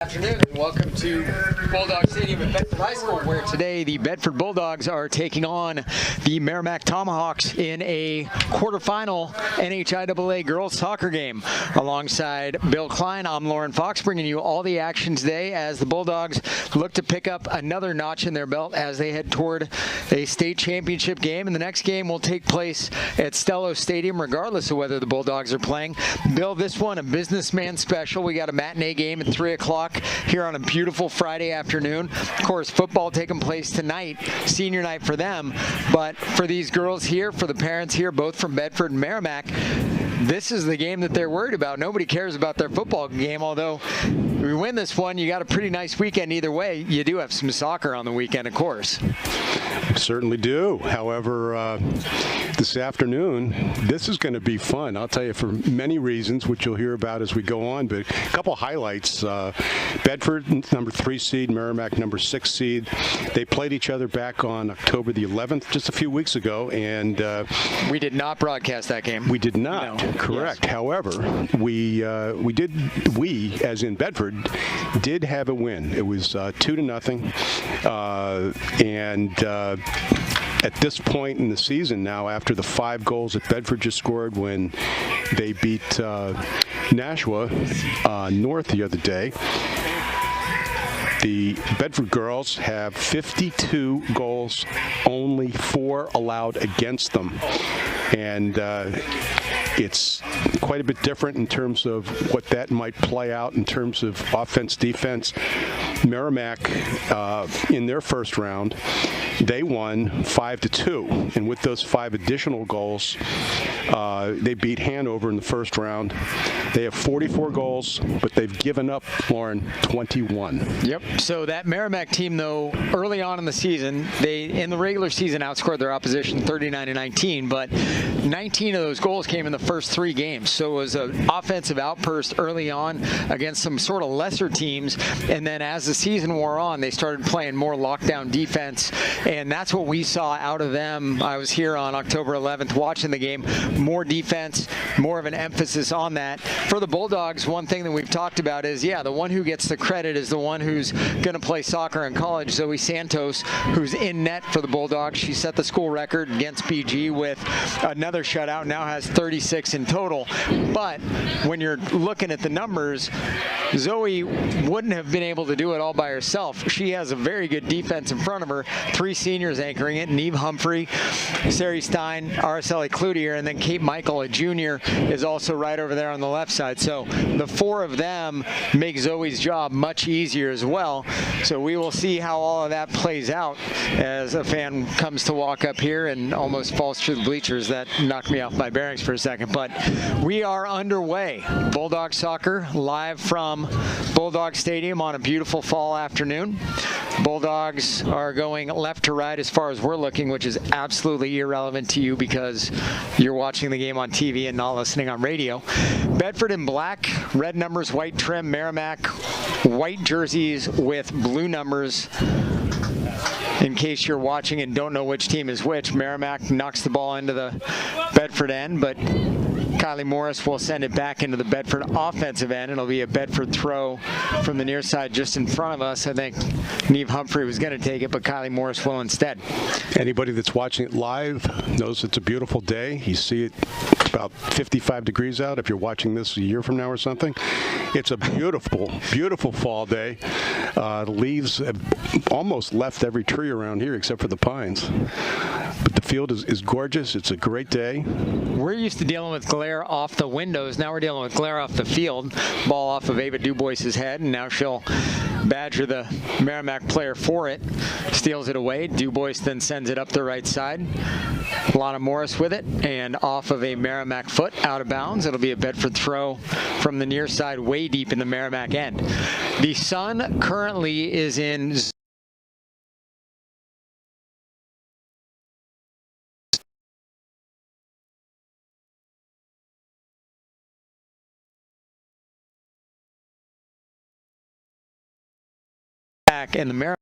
Afternoon and welcome to Bulldog Stadium at Bedford High School, where today the Bedford Bulldogs are taking on the Merrimack Tomahawks in a quarterfinal NHIAA girls soccer game. Alongside Bill Klein, I'm Lauren Fox, bringing you all the action today as the Bulldogs look to pick up another notch in their belt as they head toward a state championship game. And the next game will take place at Stello Stadium regardless of whether the Bulldogs are playing. Bill, this one a businessman special. We got a matinee game at 3 o'clock here on a beautiful Friday afternoon. Of course, football taking place tonight, senior night for them. But for these girls here, for the parents here, both from Bedford and Merrimack, this is the game that they're worried about. Nobody cares about their football game, although if we win this one, you got a pretty nice weekend either way. You do have some soccer on the weekend, of course. Certainly do. However, this afternoon, this is going to be fun. I'll tell you for many reasons, which you'll hear about as we go on. But a couple highlights. Bedford, number 3 seed, Merrimack, number 6 seed. They played each other back on October the 11th, just a few weeks ago. And we did not broadcast that game. We did not. No. Correct. Yes. However, we as in Bedford, did have a win. It was 2-0. At this point in the season now, after the 5 goals that Bedford just scored when they beat Nashua North the other day, the Bedford girls have 52 goals, only 4 allowed against them. And it's quite a bit different in terms of what that might play out in terms of offense, defense. Merrimack, in their first round, they won 5-2, and with those 5 additional goals, they beat Hanover in the first round. They have 44 goals, but they've given up, Lauren, 21. Yep. So that Merrimack team, though, early on in the season, they in the regular season outscored their opposition 39-19, but 19 of those goals came in the first 3 games. So it was an offensive outburst early on against some sort of lesser teams, and then as the season wore on, they started playing more lockdown defense, and that's what we saw out of them. I was here on October 11th watching the game. More defense, more of an emphasis on that. For the Bulldogs, one thing that we've talked about is, the one who gets the credit is the one who's going to play soccer in college, Zoe Santos, who's in net for the Bulldogs. She set the school record against BG with another shutout, now has 36 in total. But when you're looking at the numbers, Zoe wouldn't have been able to do it all by herself. She has a very good defense in front of her. 3 seniors anchoring it: Neve Humphrey, Sari Stein, Araceli Cloutier, and then Kate Michael, a junior, is also right over there on the left side. So the 4 of them make Zoe's job much easier as well. So we will see how all of that plays out as a fan comes to walk up here and almost falls through the bleachers. That knocked me off my bearings for a second. But we are underway. Bulldog soccer live from Bulldog Stadium on a beautiful fall afternoon. Bulldogs are going left to right as far as we're looking, which is absolutely irrelevant to you because you're watching the game on TV and not listening on radio. Bedford in black, red numbers, white trim. Merrimack, white jerseys with blue numbers. In case you're watching and don't know which team is which, Merrimack knocks the ball into the Bedford end, but Kylie Morris will send it back into the Bedford offensive end. It'll be a Bedford throw from the near side just in front of us. I think Neve Humphrey was going to take it, but Kylie Morris will instead. Anybody that's watching it live knows it's a beautiful day. You see it about 55 degrees out if you're watching this a year from now or something. It's a beautiful, beautiful fall day. The leaves have almost left every tree around here except for the pines. But the field is gorgeous. It's a great day. We're used to dealing with glare off the windows. Now we're dealing with glare off the field. Ball off of Ava Dubois's head, and now she'll badger the Merrimack player for it. Steals it away. Dubois then sends it up the right side. Lana Morris with it, and off of a Merrimack foot, out of bounds. It'll be a Bedford throw from the near side, way deep in the Merrimack end. The sun currently is in and the Merrimack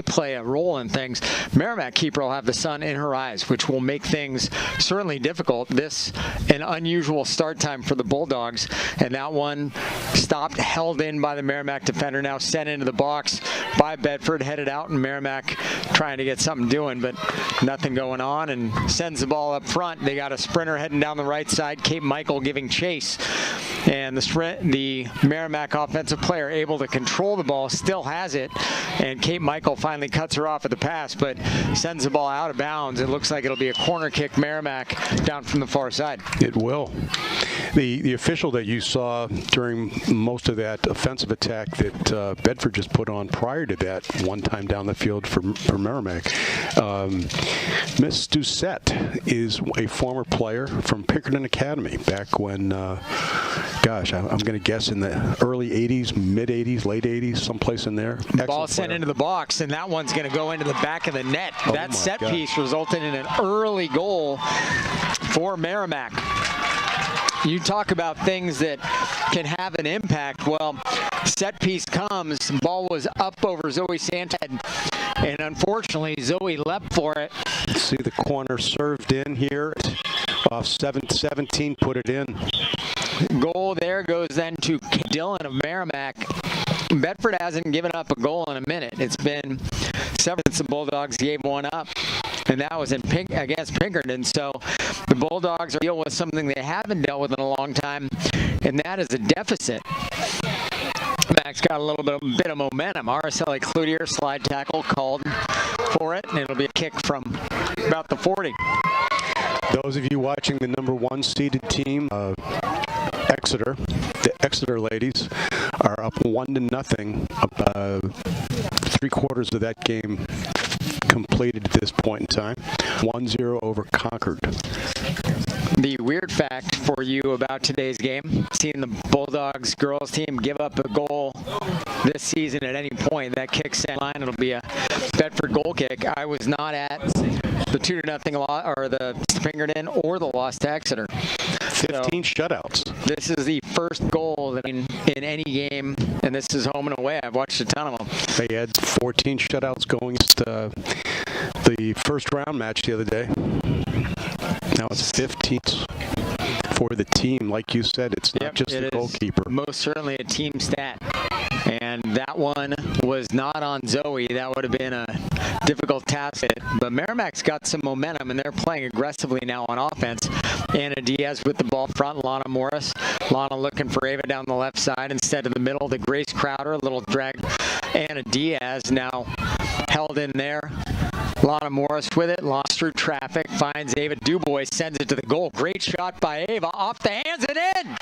play a role in things. Merrimack keeper will have the sun in her eyes, which will make things certainly difficult. This, an unusual start time for the Bulldogs, and that one stopped, held in by the Merrimack defender, now sent into the box by Bedford, headed out, and Merrimack trying to get something doing, but nothing going on, and sends the ball up front. They got a sprinter heading down the right side, Kate Michael giving chase, and the Merrimack offensive player able to control the ball, still has it, and Kate Michael finally cuts her off at the pass, but sends the ball out of bounds. It looks like it'll be a corner kick Merrimack down from the far side. It will. The official that you saw during most of that offensive attack that Bedford just put on prior to that, one time down the field for Merrimack, Miss Doucette is a former player from Pinkerton Academy back when, gosh, I'm going to guess in the early 80s, mid 80s, late 80s, someplace in there. Excellent ball sent player. into the box, and that one's going to go into the back of the net. Oh that set God. piece resulted in an early goal for Merrimack. You talk about things that can have an impact. Well, set piece comes, ball was up over Zoe Santed, and unfortunately Zoe leapt for it. See the corner served in here off 7-17, put it in. Goal there goes then to Dillon of Merrimack. Bedford hasn't given up a goal in a minute. It's been several since the Bulldogs gave one up, and that was against Pinkerton. So the Bulldogs are dealing with something they haven't dealt with in a long time, and that is a deficit. Max got a little bit of momentum. Araceli Cloutier slide tackle called for it, and it'll be a kick from about the 40. Those of you watching the number 1 seeded team, Exeter, the Exeter ladies are up 1-0. 3/4 of that game completed at this point in time. 1-0 over Concord. The weird fact for you about today's game, seeing the Bulldogs girls team give up a goal this season at any point, that kick line, it'll be a Bedford goal kick. I was not at the 2-0 loss, or the Pinkerton, or the loss to Exeter. 15 shutouts. This is the first goal that in any game, and this is home and away. I've watched a ton of them. They had 14 shutouts going against the first round match the other day. Now it's 15 for the team. Like you said, it's not just the goalkeeper. Most certainly a team stat. And that one was not on Zoe. That would have been a difficult task. But Merrimack's got some momentum, and they're playing aggressively now on offense. Anna Diaz with the ball front, Lana Morris. Lana looking for Ava down the left side instead of the middle to Grace Crowder. A little drag. Anna Diaz now held in there. Lana Morris with it, lost through traffic, finds Ava Dubois, sends it to the goal. Great shot by Ava, off the hands and in!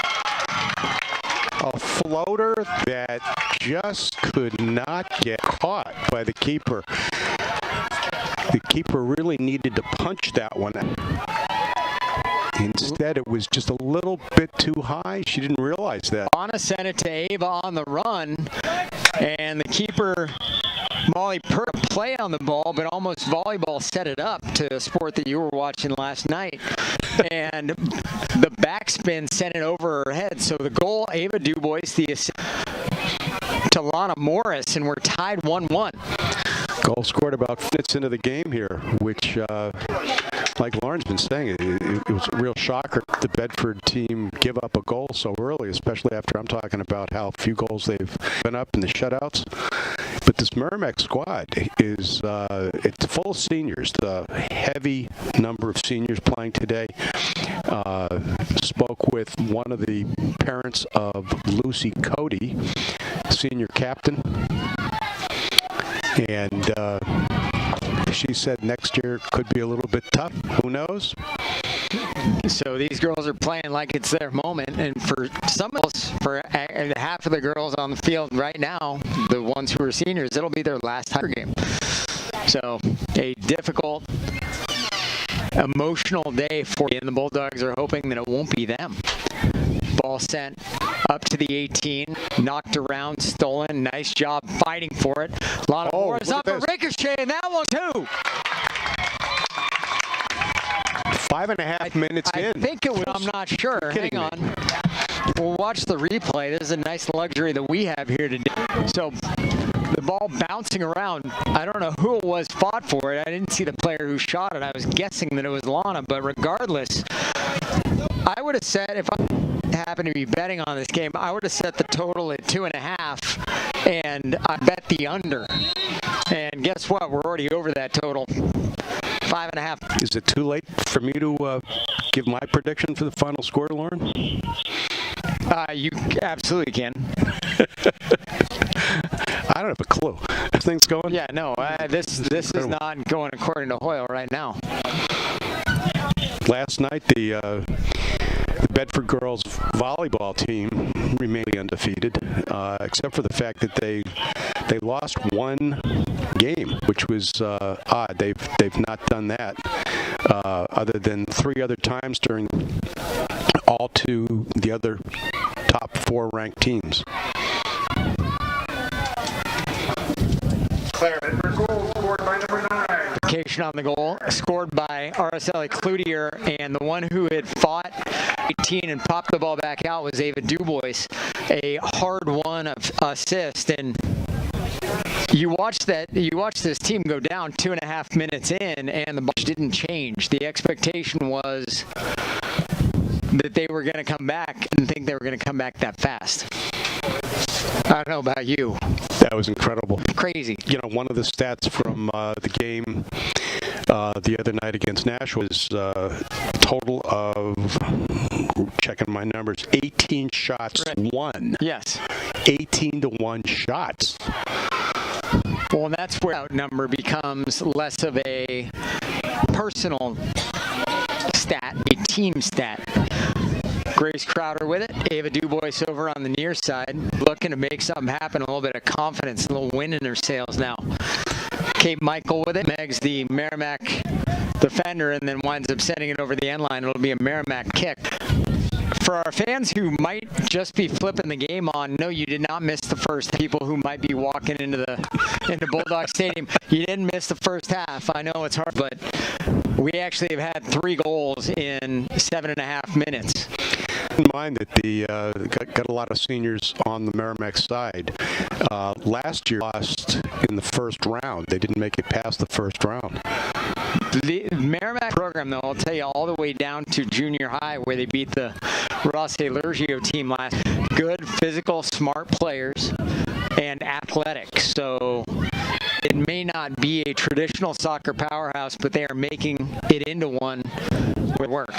A floater that just could not get caught by the keeper. The keeper really needed to punch that one. Instead, it was just a little bit too high. She didn't realize that. Lana sent it to Ava on the run, and the keeper, Molly Pert, play on the ball, but almost volleyball set it up to a sport that you were watching last night. And the backspin sent it over her head. So the goal, Ava Dubois, the assist to Lana Morris, and we're tied 1-1. Goal scored about minutes into the game here, which, like Lauren's been saying, it was a real shocker the Bedford team give up a goal so early, especially after I'm talking about how few goals they've been up in the shutouts. But this Merrimack squad is it's full of seniors. The heavy number of seniors playing today. Spoke with one of the parents of Lucy Cody, senior captain. And she said next year could be a little bit tough. Who knows? So these girls are playing like it's their moment, and for some of us, for half of the girls on the field right now, the ones who are seniors, it'll be their last Tiger game. So a difficult, emotional day for you, and the Bulldogs are hoping that it won't be them. Ball sent up to the 18, knocked around, stolen. Nice job fighting for it. Lana Morris up a ricochet, and that one too. 5.5 minutes in. I think it was, I'm not sure. Hang on. We'll watch the replay. This is a nice luxury that we have here today. So the ball bouncing around. I don't know who it was fought for it. I didn't see the player who shot it. I was guessing that it was Lana, but regardless, I would have said, if I happened to be betting on this game, I would have set the total at 2.5, and I bet the under. And guess what? We're already over that total. 5.5. Is it too late for me to give my prediction for the final score, Lauren? You absolutely can. I don't have a clue. Things going? Yeah, no. This is not going according to Hoyle right now. Last night, the Bedford girls volleyball team remained undefeated, except for the fact that they lost one game, which was odd. They've not done that other than 3 other times during all to the other top 4 ranked teams. Vacation on the goal, scored by Araceli Cloutier, and the one who had fought 18 and popped the ball back out was Ava Dubois. A hard-won assist, and you watch this team go down 2.5 minutes in, and the ball didn't change. The expectation was that they were going to come back. I didn't think they were going to come back that fast. I don't know about you. That was incredible. Crazy. You know, one of the stats from the game the other night against Nashville was a total of, checking my numbers, 18 shots won. Yes. 18-1 shots. Well, and that's where that number becomes less of a personal stat, a team stat. Grace Crowder with it. Ava Dubois over on the near side, looking to make something happen. A little bit of confidence, a little wind in her sails now. Kate Michael with it. Meg's the Merrimack defender, and then winds up sending it over the end line. It'll be a Merrimack kick. For our fans who might just be flipping the game on, no, you did not miss the first. People who might be walking into Bulldog Stadium, you didn't miss the first half. I know it's hard, but we actually have had 3 goals in 7.5 minutes. In mind that the got a lot of seniors on the Merrimack side. Last year lost in the first round. They didn't make it past the first round. The Merrimack program, though, I'll tell you, all the way down to junior high, where they beat the Ross Lergio team last. Good, physical, smart players, and athletic. So it may not be a traditional soccer powerhouse, but they are making it into one with work.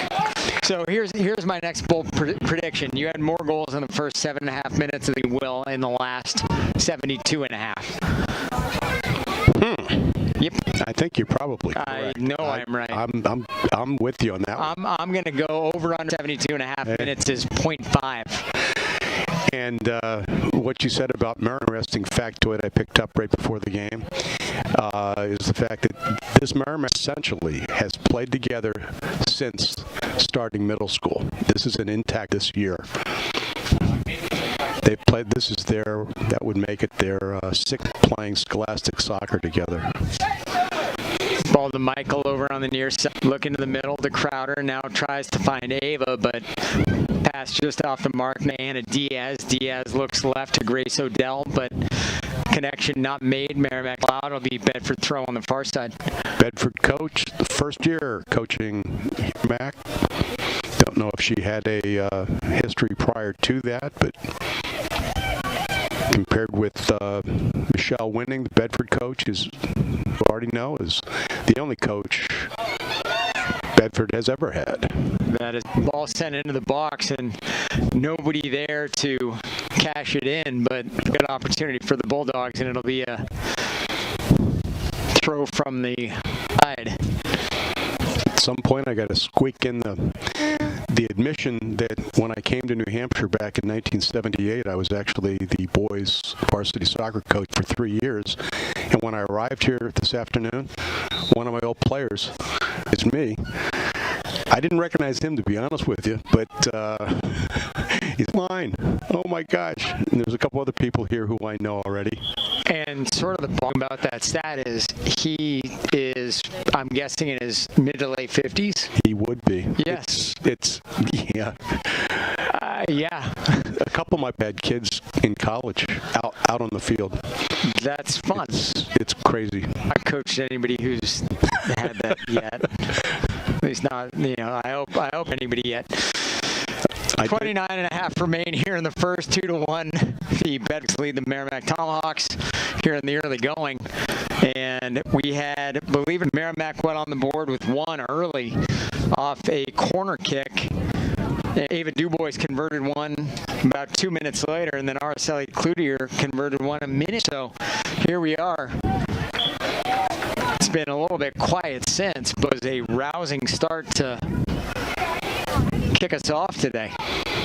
So here's my next bold prediction. You had more goals in the first 7.5 minutes than you will in the last 72.5. Yep. I think you're probably correct. I know I'm right. I'm with you on that one. I'm going to go over under 72.5 minutes is 0.5. And what you said about Merrimack, interesting factoid I picked up right before the game, is the fact that this Merrimack essentially has played together since starting middle school. This is an intact this year. They played. That would make it their 6th playing scholastic soccer together. Ball to Michael over on the near side. Look into the middle to Crowder. Now tries to find Ava, but pass just off the mark. Anna Diaz. Diaz looks left to Grace Odell, but connection not made. Merrimack allowed. It'll be Bedford throw on the far side. Bedford coach, the first year coaching Mac. Don't know if she had a history prior to that, but compared with Michelle Winning, the Bedford coach, is, you already know, is the only coach Bedford has ever had. That is ball sent into the box and nobody there to cash it in, but good opportunity for the Bulldogs, and it'll be a throw from the side. At some point, I got to squeak in the admission that when I came to New Hampshire back in 1978, I was actually the boys' varsity soccer coach for 3 years. And when I arrived here this afternoon, one of my old players, it's me. I didn't recognize him, to be honest with you, but he's mine. Oh my gosh. And there's a couple other people here who I know already. And sort of the ball about that stat is he is, I'm guessing, in his mid to late 50s. He would be. Yes. It's yeah. Yeah. A couple of my had kids in college out on the field. That's fun. It's crazy. I coached anybody who's had that yet. At least not, I hope anybody yet. 29 and a half remain here in the first, 2-1. The Bedfords lead the Merrimack Tomahawks here in the early going. And we had, believe it, Merrimack went on the board with one early off a corner kick. Ava Dubois converted one about 2 minutes later, and then Araceli Cloutier converted one a minute. So here we are. It's been a little bit quiet since, but it was a rousing start to kick us off today.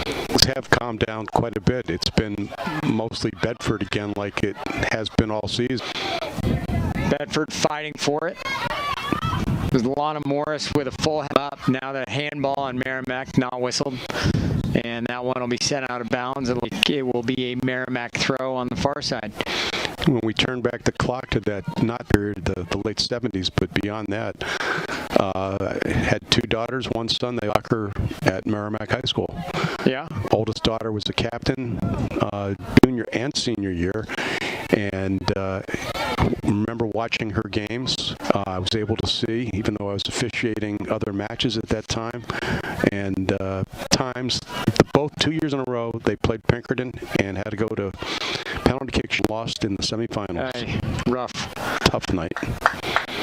Things have calmed down quite a bit. It's been mostly Bedford again, like it has been all season. Bedford fighting for it. It was Lana Morris with a full head up. Now the handball on Merrimack not whistled. And that one will be sent out of bounds. It will be a Merrimack throw on the far side. When we turn back the clock to that, not period, the late 70s, but beyond that, had two daughters, one son. They soccer at Merrimack High School. Yeah. Oldest daughter was the captain junior and senior year. And remember watching her games. I was able to see, even though I was officiating other matches at that time. And times, both 2 years in a row, they played Pinkerton and had to go to penalty kicks, lost in the semifinals. Rough. Tough night.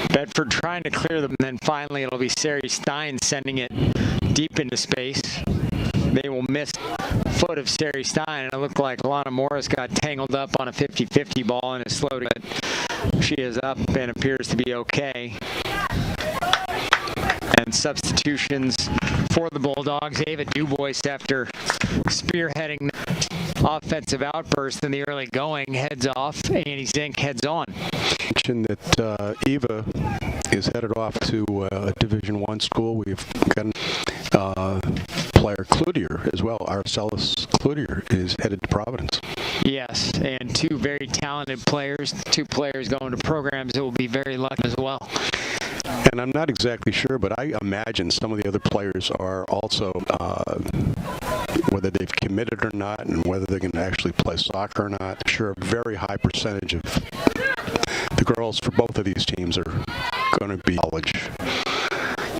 Bedford trying to clear them, and then finally it'll be Sari Stein sending it deep into space. They will miss foot of Sari Stein, and it looked like Lana Morris got tangled up on a 50-50 ball and is slow to it. She is up and appears to be okay. And substitutions for the Bulldogs. Ava Dubois, after spearheading offensive outburst in the early going, heads off. Annie Zink heads on. Mention that Eva is headed off to a Division I school. We've got player Cloutier as well. Araceli Cloutier is headed to Providence. Yes, and two very talented players. Two players going to programs that will be very lucky as well. And I'm not exactly sure, but I imagine some of the other players are also, whether they've committed or not, and whether they can actually play soccer or not. Sure, a very high percentage of the girls for both of these teams are going to be college.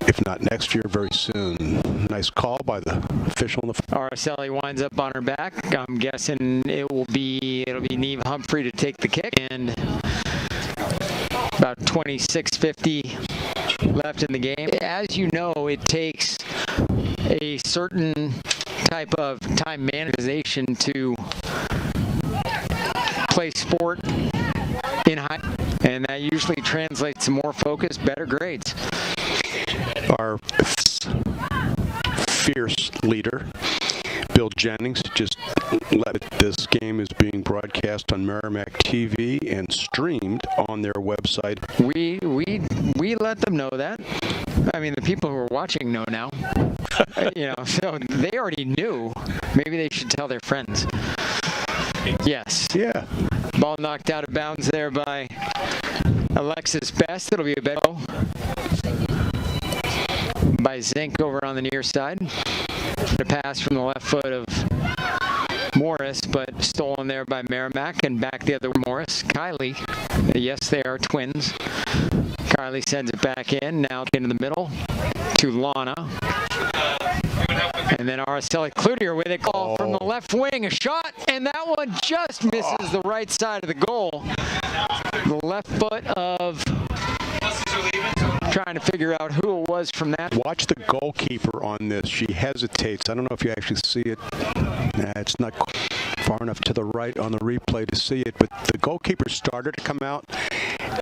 If not next year, very soon. Nice call by the official. Araceli winds up on her back. I'm guessing it'll be Neve Humphrey to take the kick, and about 26:50 left in the game. As you know, it takes a certain type of time management to play sport in high, and that usually translates to more focus, better grades. Our fierce leader, Bill Jennings, just let this game is being broadcast on Merrimack TV and streamed on their website. We let them know that. I mean, the people who are watching know now. So they already knew. Maybe they should tell their friends. Yes. Yeah. Ball knocked out of bounds there by Alexis Best. It'll be a better by Zink over on the near side. A pass from the left foot of Morris, but stolen there by Merrimack, and back the other Morris. Kylie, yes, they are twins. Kylie sends it back in, now into the middle to Lana. And then Araceli Cloutier with a call from the left wing. A shot, and that one just misses the right side of the goal. The left foot of... trying to figure out who it was from that. Watch the goalkeeper on this. She hesitates. I don't know if you actually see it. It's not far enough to the right on the replay to see it, but the goalkeeper started to come out,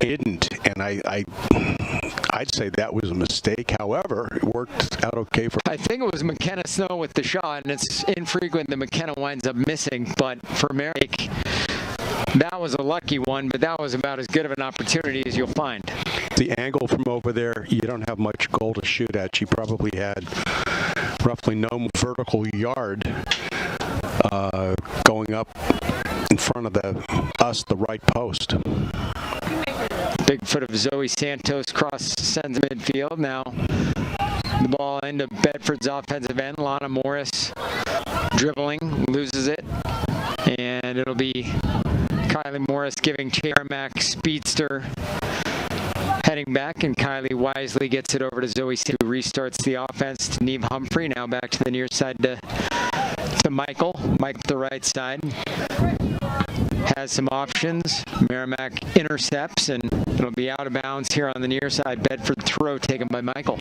didn't, and I'd say that was a mistake. However, it worked out okay for. I think it was McKenna Snow with the shot, and it's infrequent that McKenna winds up missing, but for Merrick, that was a lucky one, but that was about as good of an opportunity as you'll find. The angle from over there, you don't have much goal to shoot at. She probably had roughly no vertical yard going up in front of the right post. Big foot of Zoe Santos cross sends midfield. Now the ball into Bedford's offensive end. Lana Morris dribbling, loses it, and it'll be Kylie Morris giving Merrimack speedster heading back, and Kylie wisely gets it over to Zoe, who restarts the offense to Neve Humphrey. Now back to the near side to Michael. Mike the right side. Has some options. Merrimack intercepts, and it'll be out of bounds here on the near side. Bedford throw taken by Michael.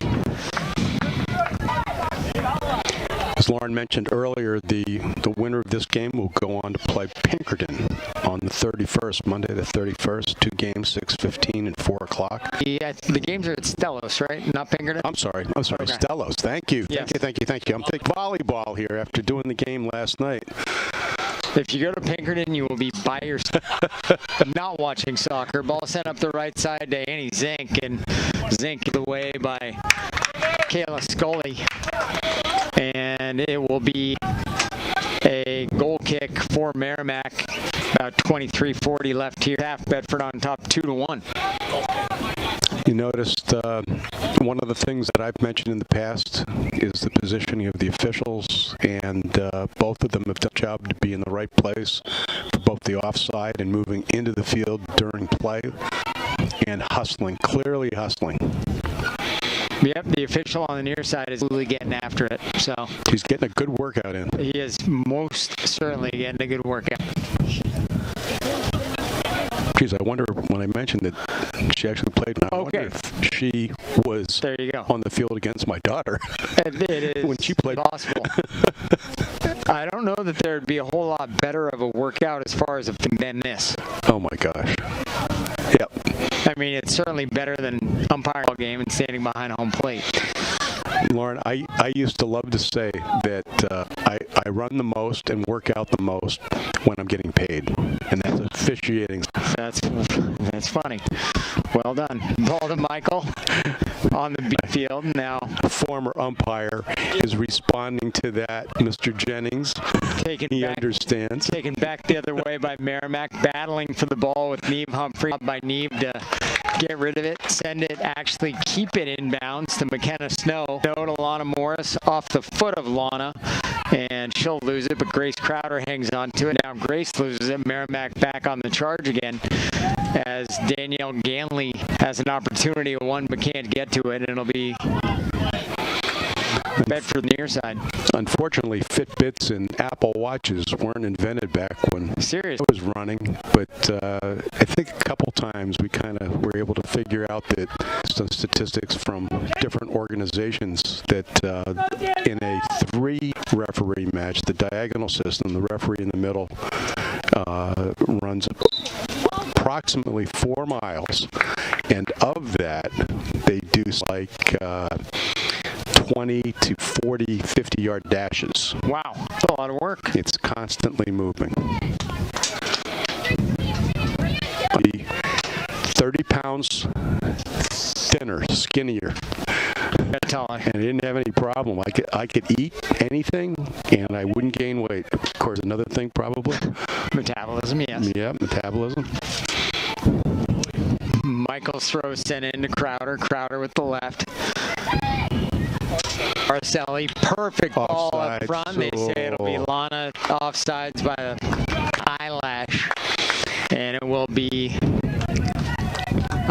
As Lauren mentioned earlier, the winner of this game will go on to play Pinkerton on the 31st, Monday the 31st. 2 games, 6:15 and 4 o'clock. The games are at Stellos, right? Not Pinkerton? I'm sorry. Okay. Stellos. Thank you. Yes. Thank you. I'm thinking volleyball here after doing the game last night. If you go to Pinkerton, you will be by yourself, not watching soccer. Ball sent up the right side to Annie Zink, and Zink away by Kayla Scully. And it will be a goal kick for Merrimack. About 23:40 left here. Half Bedford on top 2-1. You noticed one of the things that I've mentioned in the past is the positioning of the officials, and both of them have done a job to be in the right place for both the offside and moving into the field during play and hustling, clearly hustling. Yep, the official on the near side is really getting after it. So he's getting a good workout in. He is most certainly getting a good workout. Geez, I wonder when I mentioned that she actually played. I wonder if she was there you go. On the field against my daughter. It is when she played. Possible. I don't know that there would be a whole lot better of a workout as far as than this. Oh my gosh. Yep. I mean, it's certainly better than umpiring a game and standing behind home plate. Lauren, I used to love to say that I run the most and work out the most when I'm getting paid, and that's officiating. That's funny. Well done. Ball to Michael on the B field now. A former umpire is responding to that. Mr. Jennings, he understands. Taken back the other way by Merrimack, battling for the ball with Neve Humphrey. By Neve to get rid of it, send it, actually keep it inbounds to McKenna Snow. Snow to Lana Morris off the foot of Lana, and she'll lose it, but Grace Crowder hangs on to it. Now Grace loses it. Merrimack back on the charge again as Danielle Ganley has an opportunity of one but can't get to it, and it'll be Bedford near side. Unfortunately, Fitbits and Apple Watches weren't invented back when I was running, but I think a couple times we kind of were able to figure out that some statistics from different organizations that in a 3-referee match, the diagonal system, the referee in the middle runs approximately 4 miles, and of that, they do like 20 to 40, 50-yard dashes. Wow, that's a lot of work. It's constantly moving. Be 30 pounds thinner, skinnier. And I didn't have any problem. I could eat anything, and I wouldn't gain weight. Of course, another thing probably. Metabolism, yes. Yeah, metabolism. Michael's throw sent in to Crowder. Crowder with the left. Arcelli, perfect ball up front. They say it'll be Lana offsides by the eyelash, and it will be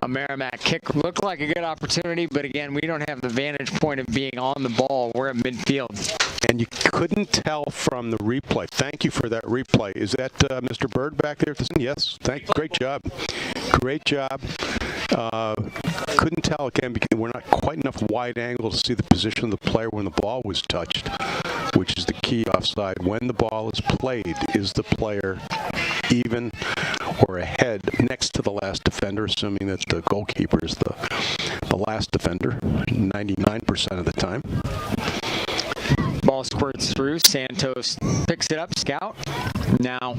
a Merrimack kick. Looked like a good opportunity, but again, we don't have the vantage point of being on the ball. We're at midfield. And you couldn't tell from the replay. Thank you for that replay. Is that Mr. Bird back there? Yes. Great job. Great job. Couldn't tell again because we're not quite enough wide angle to see the position of the player when the ball was touched, which is the key offside. When the ball is played, is the player even or ahead next to the last defender, assuming that the goalkeeper is the last defender 99% of the time. Ball squirts through. Santos picks it up. Scout. Now,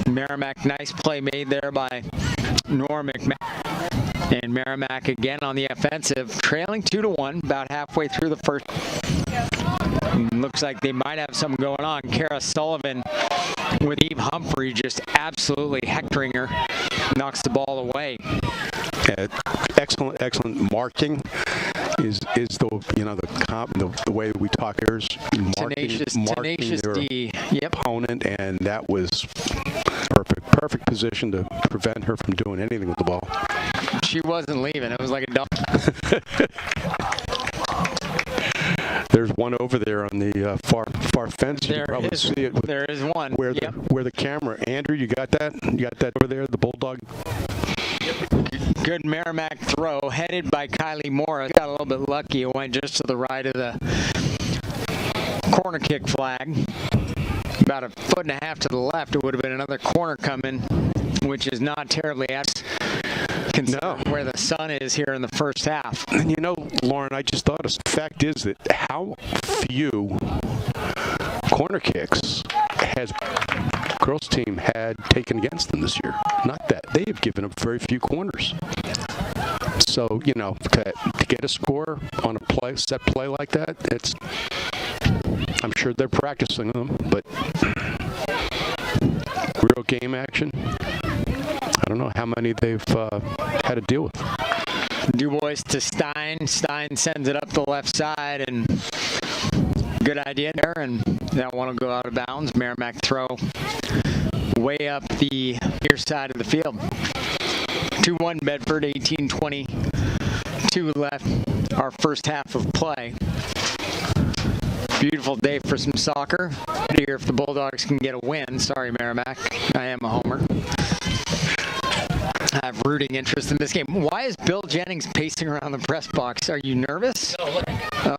Merrimack, nice play made there by Norm McMahon. And Merrimack again on the offensive, trailing 2-1, about halfway through the first. Looks like they might have something going on. Kara Sullivan with Eve Humphrey just absolutely hectoring her, knocks the ball away. Excellent marking is the way we talk here is marking tenacious their D. Yep. opponent, and that was Perfect position to prevent her from doing anything with the ball. She wasn't leaving. It was like a dog. There's one over there on the far fence. You can probably see it. There is one. Where the camera. Andrew, you got that? You got that over there, the Bulldog? Good Merrimack throw, headed by Kylie Morris. Got a little bit lucky. It went just to the right of the corner kick flag. About a foot and a half to the left, it would have been another corner coming, which is not terribly considering where the sun is here in the first half. And Lauren, I just thought the fact is that how few corner kicks has girls team had taken against them this year. Not that. They have given up very few corners. So, to get a score on a set play like that, I'm sure they're practicing them, but real game action, I don't know how many they've had to deal with. Dubois to Stein. Stein sends it up the left side, and good idea there, and that one will go out of bounds. Merrimack throw way up the near side of the field. 2-1 Bedford, 18:22 left, our first half of play. Beautiful day for some soccer. Here if the Bulldogs can get a win. Sorry, Merrimack. I am a homer. I have rooting interest in this game. Why is Bill Jennings pacing around the press box? Are you nervous? No, look.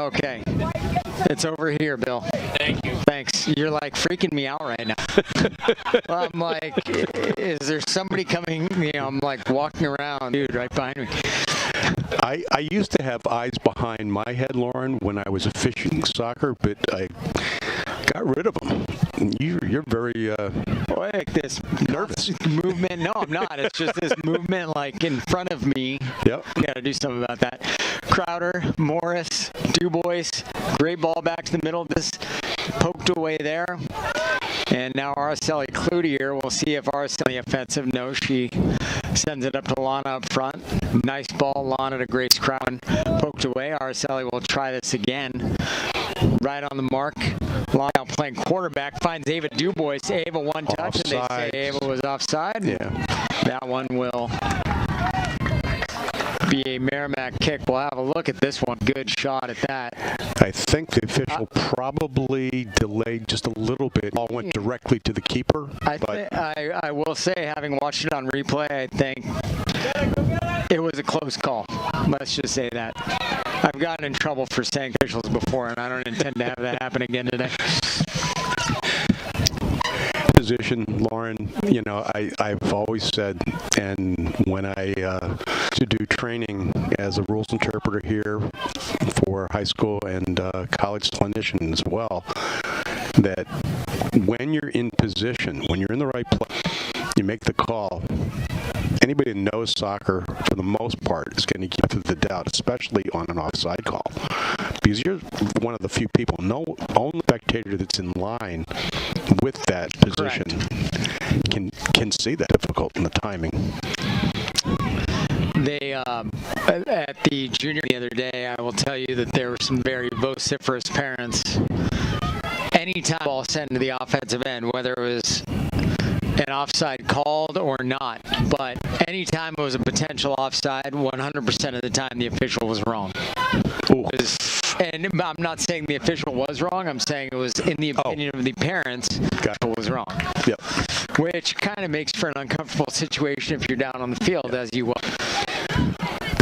Okay. It's over here, Bill. Thank you. Thanks. You're like freaking me out right now. I'm like, is there somebody coming? I'm like walking around, dude, right behind me. I used to have eyes behind my head, Lauren, when I was officiating soccer, but I got rid of them. You're very like this nervous movement. No, I'm not. It's just this movement like in front of me. Yep. Got to do something about that. Crowder, Morris, Dubois, great ball back to the middle. This poked away there. And now Araceli Cloutier. We'll see if Araceli offensive. No, she sends it up to Lana up front. Nice ball. Lana to Grace Crown. Poked away. Araceli will try this again. Right on the mark. Lana playing quarterback. Finds Ava Dubois. Ava one touch. Offside. And they say Ava was offside. Yeah. That one will be a Merrimack kick. We'll have a look at this one. Good shot at that. I think the official probably delayed just a little bit. Ball went directly to the keeper. I will say, having watched it on replay, I think it was a close call. Let's just say that. I've gotten in trouble for saying officials before, and I don't intend to have that happen again today. Position, Lauren, I've always said, and when I to do training as a rules interpreter here for high school and college clinician as well, that when you're in position, when you're in the right place, you make the call. Anybody that knows soccer, for the most part, is going to give it the doubt, especially on an offside call, because you're one of the few people, only spectator that's in line with that position can see that difficult in the timing. They at the junior the other day, I will tell you that there were some very vociferous parents. Anytime ball sent into the offensive end, whether it was an offside called or not, but anytime it was a potential offside, 100% of the time the official was wrong. And I'm not saying the official was wrong. I'm saying it was, in the opinion of the parents, it was wrong. Yep. Which kind of makes for an uncomfortable situation if you're down on the field, as you will.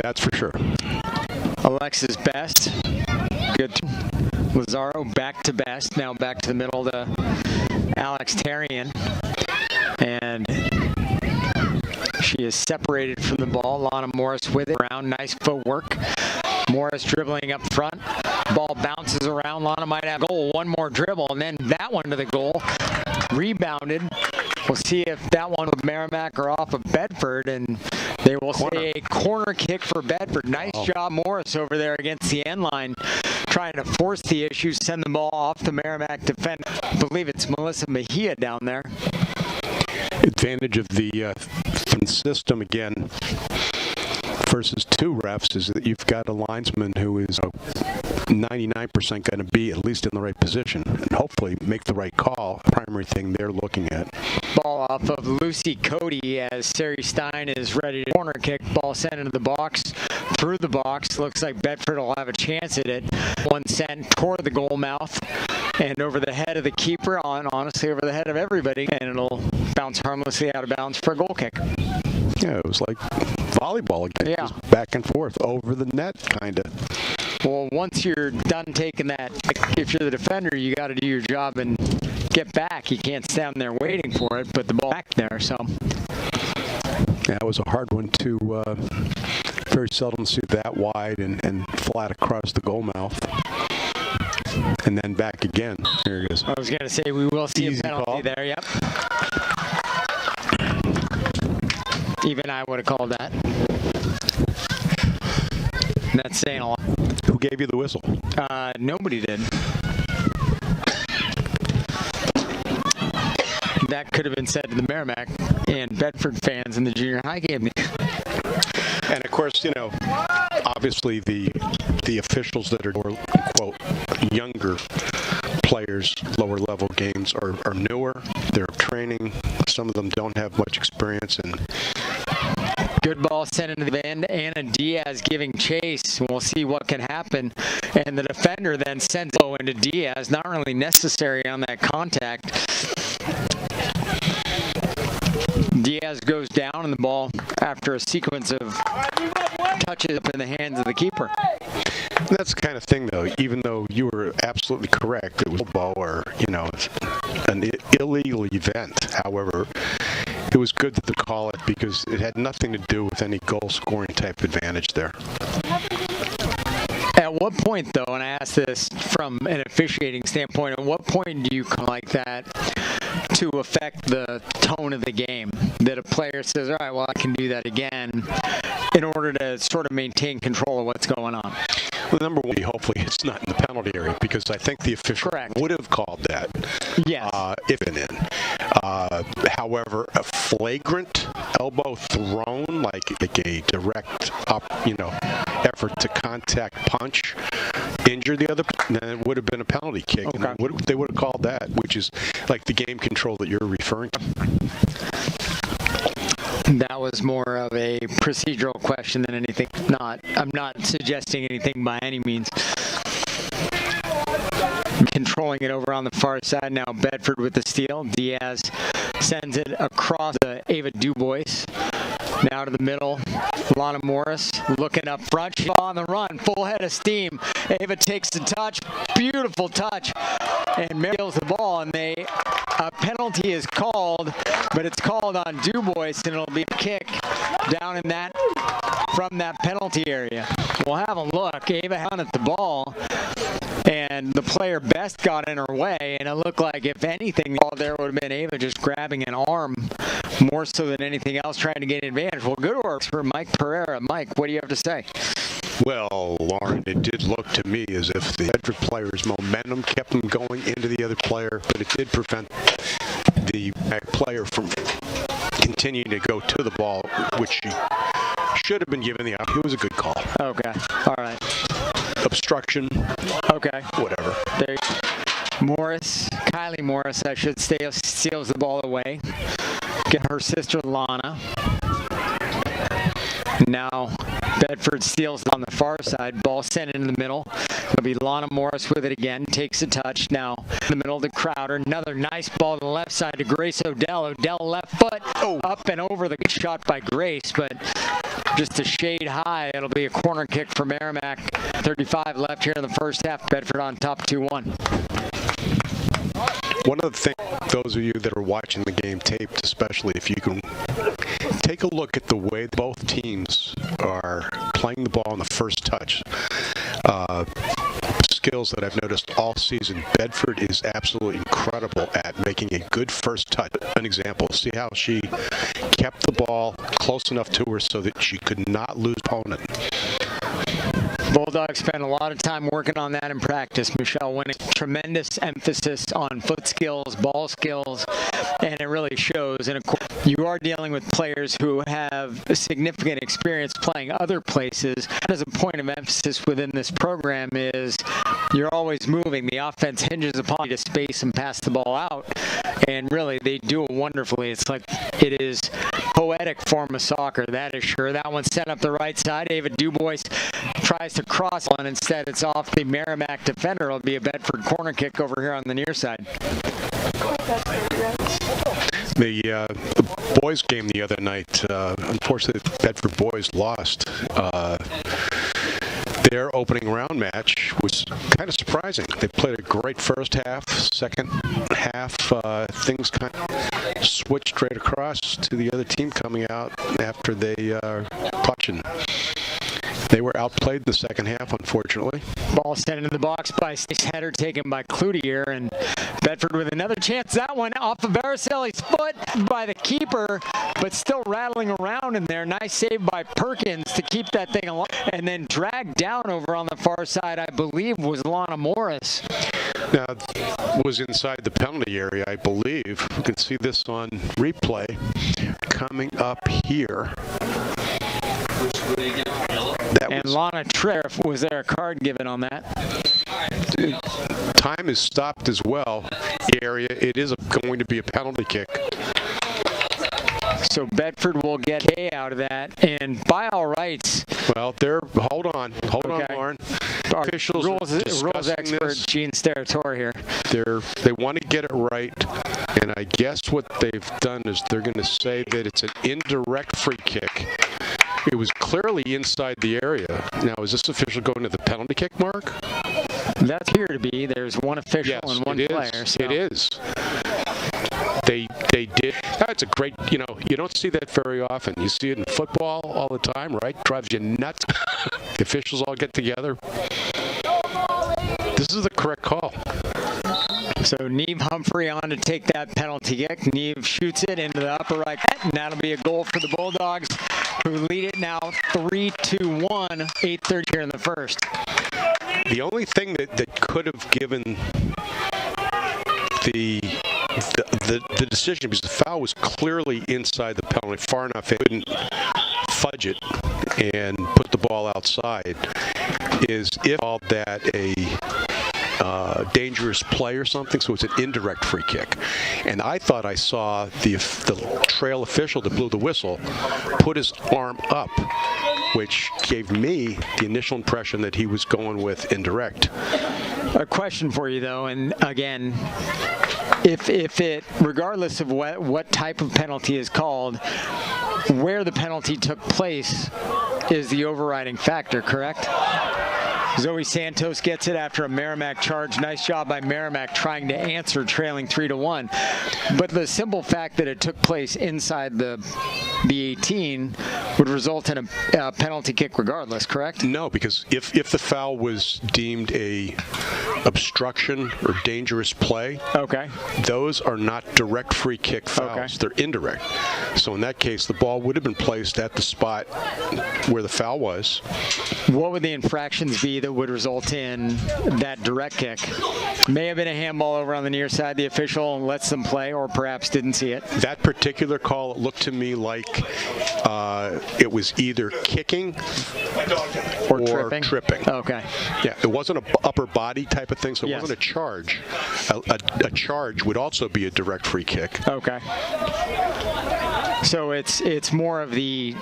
That's for sure. Alexis Best. Good. Lazaro back to Best. Now back to the middle to Alex Tarian. And she is separated from the ball. Lana Morris with it around. Nice footwork. Morris dribbling up front. Ball bounces around. Lana might have a goal. One more dribble, and then that one to the goal. Rebounded. We'll see if that one with Merrimack or off of Bedford, and they will say a corner kick for Bedford. Nice job, Morris, over there against the end line, trying to force the issue, send the ball off the Merrimack defender. I believe it's Melissa Mejia down there. Advantage of the system again versus two refs is that you've got a linesman who is 99% going to be at least in the right position and hopefully make the right call. Primary thing they're looking at. Ball off of Lucy Cody as Sari Stein is ready to corner kick. Ball sent into the box. Through the box. Looks like Bedford will have a chance at it. One sent toward the goal mouth and over the head of the keeper, honestly over the head of everybody, and it'll bounce harmlessly out of bounds for a goal kick. Yeah, it was like volleyball again. Yeah. Just back and forth over the net, kind of. Well, once you're done taking that, if you're the defender, you got to do your job and get back. You can't stand there waiting for it, put the ball back there. So yeah, it was a hard one to very seldom see that wide and flat across the goal mouth. And then back again. Here it is. I was going to say we will see Easy a penalty call. there. Yep. Even I would have called that. And that's saying a lot. Who gave you the whistle? Nobody did. That could have been said to the Merrimack and Bedford fans in the junior high game. And of course, you know, obviously the officials that are more, quote, younger players, lower level games are newer. They're training. Some of them don't have much experience. And good ball sent into the end. Anna Diaz giving chase. We'll see what can happen. And the defender then sends it into Diaz. Not really necessary on that contact. Diaz goes down and the ball, after a sequence of touches, up in the hands of the keeper. that's the kind of thing, though, even though you were absolutely correct, it was elbow or, you know, an illegal event. However, it was good to call it because it had nothing to do with any goal-scoring type advantage there. At what point, though, and I ask this from an officiating standpoint, at what point do you come like that to affect the tone of the game? That a player says, all right, well, I can do that again, in order to sort of maintain control of what's going on? Well, number one, hopefully it's not in the penalty area, because I think the official would have called that if and in. However, a flagrant elbow thrown, like a direct effort to contact punch, injure the other, then it would have been a penalty kick. Okay. And they would have called that, which is like the game control that you're referring to. That was more of a procedural question than anything. I'm not suggesting anything by any means. Controlling it over on the far side now. Bedford with the steal. Diaz sends it across to Ava Dubois. Now to the middle. Lana Morris looking up front. She's on the run. Full head of steam. Ava takes the touch. Beautiful touch. And Mary the ball. And a penalty is called, but it's called on Dubois, and it'll be a kick down in that, from that penalty area. We'll have a look. Ava had at the ball, and the player Best got in her way, and it looked like, if anything, all there would have been Ava just grabbing an arm more so than anything else, trying to get an advantage. Well, good work for Mike Pereira. Mike, what do you have to say? Well, Lauren, it did look to me as if the Bedford player's momentum kept them going into the other player, but it did prevent the player from continuing to go to the ball, which she should have been given the option. It was a good call. Okay. All right. Obstruction. Okay. Whatever. There. Kylie Morris, I should say, steals the ball away. Get her sister Lana. Now Bedford steals on the far side. Ball sent into the middle. It'll be Lana Morris with it again. Takes a touch now in the middle to Crowder. Another nice ball to the left side to Grace Odell. Odell left foot up and over. The good shot by Grace, but just a shade high. It'll be a corner kick for Merrimack. 35 left here in the first half. Bedford on top 2-1. One of the things, those of you that are watching the game taped, especially, if you can take a look at the way both teams are playing the ball on the first touch. Skills that I've noticed all season. Bedford is absolutely incredible at making a good first touch. An example, see how she kept the ball close enough to her so that she could not lose opponent. Bulldogs spent a lot of time working on that in practice. Michelle winning tremendous emphasis on foot skills, ball skills, and it really shows. And of course, you are dealing with players who have significant experience playing other places. As a point of emphasis within this program is you're always moving. The offense hinges upon you to space and pass the ball out. And really, they do it wonderfully. It's like it is poetic form of soccer, that is sure. That one's sent up the right side. David Dubois tries to cross one. Instead, it's off the Merrimack defender. It'll be a Bedford corner kick over here on the near side. The boys game the other night, unfortunately, the Bedford boys lost. Their opening round match was kind of surprising. They played a great first half. Second half, things kind of switched right across to the other team coming out after they touching. They were outplayed in the second half, unfortunately. Ball sent into the box by Stace, header taken by Cloutier, and Bedford with another chance. That one off of Baracelli's foot by the keeper, but still rattling around in there. Nice save by Perkins to keep that thing alive. And then dragged down over on the far side, I believe, was Lana Morris. Now, was inside the penalty area, I believe. You can see this on replay coming up here. And Lana Triff, was there a card given on that? Time is stopped as well. The area, it is going to be a penalty kick. So Bedford will get K out of that, and by all rights. Well, hold on, Lauren. Our Officials rules expert this. Gene Steratore here. They want to get it right, and I guess what they've done is they're going to say that it's an indirect free kick. It was clearly inside the area. Now, is this official going to the penalty kick mark? That's here to be. There's one official and one player. So. It is. They did. That's a great, you don't see that very often. You see it in football all the time, right? Drives you nuts. The officials all get together. This is the correct call. So Neve Humphrey on to take that penalty kick. Neve shoots it into the upper right, and that'll be a goal for the Bulldogs, who lead it now 3-1, 8:30 here in the first. The only thing that could have given the decision, because the foul was clearly inside the penalty, far enough it couldn't fudge it and put the ball outside, is if all that a dangerous play or something, so it's an indirect free kick. And I thought I saw the trail official that blew the whistle put his arm up, which gave me the initial impression that he was going with indirect. A question for you, though, and again, if it, regardless of what type of penalty is called, where the penalty took place is the overriding factor, correct? Zoe Santos gets it after a Merrimack charge. Nice job by Merrimack trying to answer, trailing 3-1. But the simple fact that it took place inside the 18 would result in a penalty kick regardless, correct? No, because if the foul was deemed a obstruction or dangerous play, okay, those are not direct free kick fouls. Okay. They're indirect. So in that case, the ball would have been placed at the spot where the foul was. What would the infractions be that would result in that direct kick? May have been a handball over on the near side. The official lets them play, or perhaps didn't see it. That particular call, it looked to me like it was either kicking or tripping. Okay. Yeah, it wasn't an upper body type of thing, so it Yes. wasn't a charge. A charge would also be a direct free kick. Okay. So it's more of the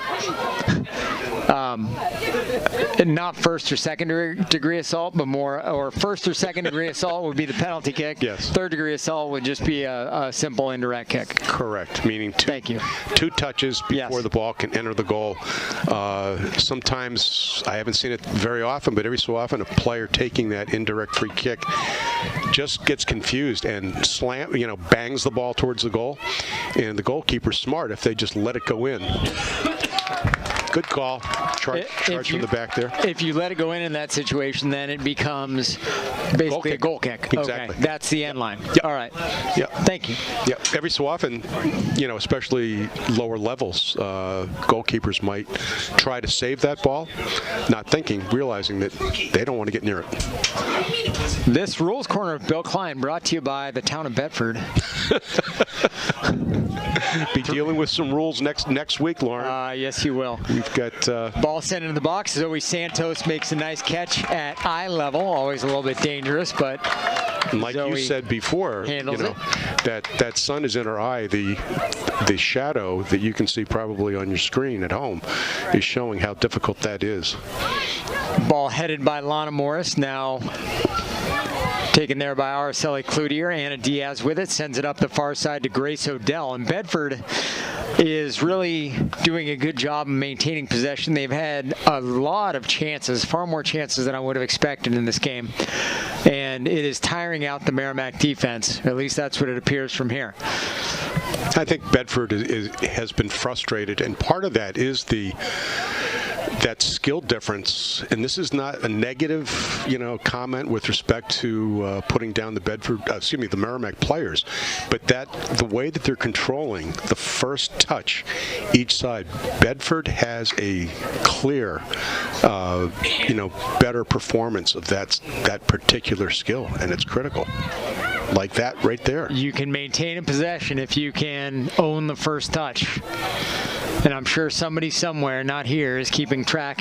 not first or second degree assault, but more, or first or second degree assault would be the penalty kick. Yes. Third degree assault would just be a simple indirect kick. Correct, meaning two touches before the ball can enter the goal. Sometimes, I haven't seen it very often, but every so often a player taking that indirect free kick just gets confused and bangs the ball towards the goal. And the goalkeeper's smart if they just let it go in. Good call. Charge from the back there. If you let it go in that situation, then it becomes basically a goal kick. Exactly. Okay, that's the end line. Yep. All right. Yeah. Thank you. Yeah. Every so often, especially lower levels, goalkeepers might try to save that ball, not realizing that they don't want to get near it. This Rules Corner of Bill Klein brought to you by the town of Bedford. Be dealing with some rules next week, Lauren. Yes, you will. We've got ball sent into the box. Zoe Santos makes a nice catch at eye level. Always a little bit dangerous, but like Zoe you said before, that sun is in her eye. The shadow that you can see probably on your screen at home is showing how difficult that is. Ball headed by Lana Morris now. Taken there by Araceli Cloutier. Anna Diaz with it. Sends it up the far side to Grace Odell. And Bedford is really doing a good job of maintaining possession. They've had a lot of chances, far more chances than I would have expected in this game. And it is tiring out the Merrimack defense. At least that's what it appears from here. I think Bedford has been frustrated. And part of that is that skill difference, and this is not a negative, comment with respect to putting down the Merrimack players, but the way that they're controlling the first touch each side. Bedford has a clear, better performance of that particular skill, and it's critical. Like that right there. You can maintain a possession if you can own the first touch. And I'm sure somebody somewhere, not here, is keeping track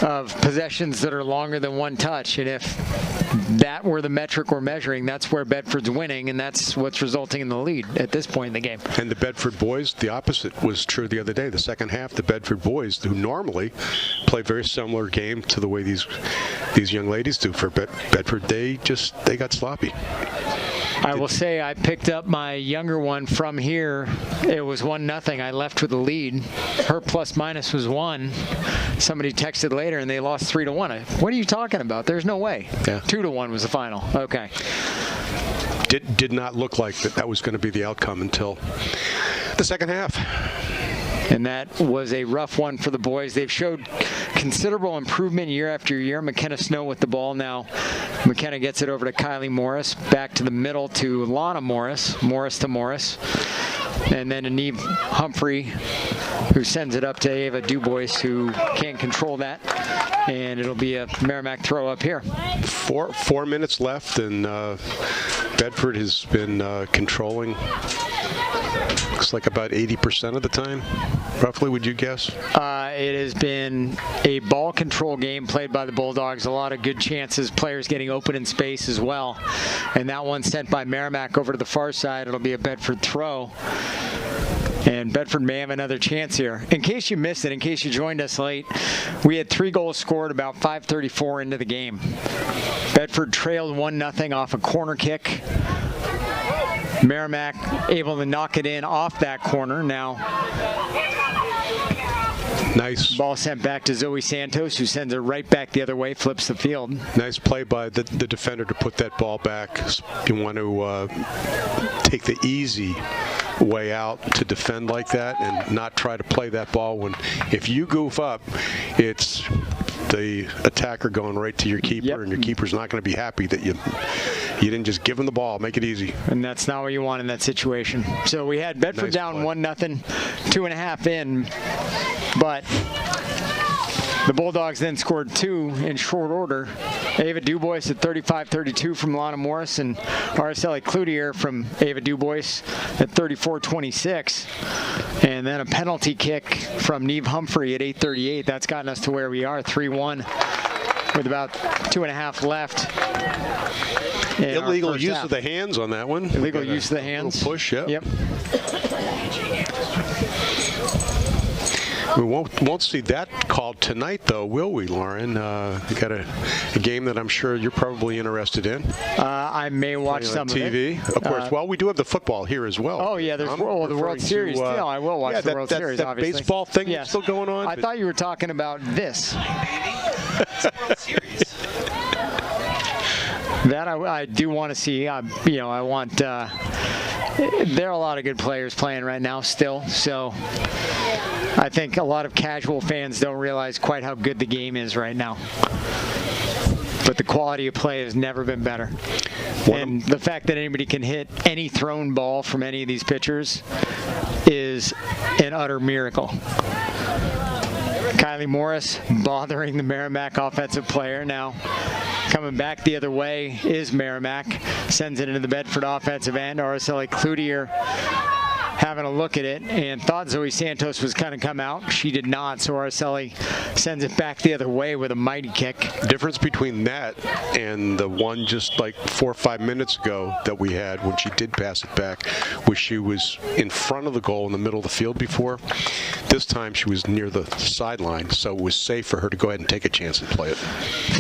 of possessions that are longer than one touch. And if that were the metric we're measuring, that's where Bedford's winning, and that's what's resulting in the lead at this point in the game. And the Bedford boys, the opposite was true the other day. The second half, the Bedford boys, who normally play very similar game to the way these young ladies do for Bedford, they got sloppy. I will say I picked up my younger one from here. It was 1-0. I left with the lead. Her plus minus was 1. Somebody texted later and they lost 3-1. What are you talking about? There's no way. Yeah. 2-1 was the final. Okay. Did not look like that was going to be the outcome until the second half. And that was a rough one for the boys. They've showed considerable improvement year after year. McKenna Snow with the ball now. McKenna gets it over to Kylie Morris. Back to the middle to Lana Morris. Morris to Morris. And then to Neve Humphrey, who sends it up to Ava Dubois, who can't control that. And it'll be a Merrimack throw up here. 4 minutes left, and Bedford has been controlling. Looks like about 80% of the time, roughly, would you guess? It has been a ball control game played by the Bulldogs. A lot of good chances, players getting open in space as well. And that one sent by Merrimack over to the far side. It'll be a Bedford throw. And Bedford may have another chance here. In case you missed it, in case you joined us late, we had 3 goals scored about 5:34 into the game. Bedford trailed 1-0 off a corner kick. Merrimack able to knock it in off that corner. Now, nice ball sent back to Zoe Santos, who sends it right back the other way, flips the field. Nice play by the defender to put that ball back. You want to take the easy way out to defend like that and not try to play that ball if you goof up, it's the attacker going right to your keeper. Yep. And your keeper's not going to be happy that you didn't just give him the ball, make it easy. And that's not what you want in that situation. So we had Bedford down 1-0, 2.5 in, but the Bulldogs then scored 2 in short order. Ava Dubois at 35-32 from Lana Morris, and Araceli Cloutier from Ava Dubois at 34-26. And then a penalty kick from Neve Humphrey at 8:38. That's gotten us to where we are, 3-1, with about 2.5 left. Illegal use of the hands on that one. Illegal use of the hands. Push, yeah. Yep. We won't see that called tonight, though, will we, Lauren? You got a game that I'm sure you're probably interested in. I may watch some TV, of it. Of course. Well, we do have the football here as well. Oh, yeah, there's the World Series. Yeah, I will watch the World Series, that obviously. baseball thing is still going on? I thought you were talking about this. World Series. That I do want to see. I want there are a lot of good players playing right now still, so I think a lot of casual fans don't realize quite how good the game is right now. But the quality of play has never been better. And the fact that anybody can hit any thrown ball from any of these pitchers is an utter miracle. Kylie Morris bothering the Merrimack offensive player. Now coming back the other way is Merrimack. Sends it into the Bedford offensive end. Araceli Cloutier having a look at it and thought Zoe Santos was going to come out. She did not, so Araceli sends it back the other way with a mighty kick. The difference between that and the one just like 4 or 5 minutes ago that we had when she did pass it back was she was in front of the goal in the middle of the field before. This time she was near the sideline, so it was safe for her to go ahead and take a chance and play it.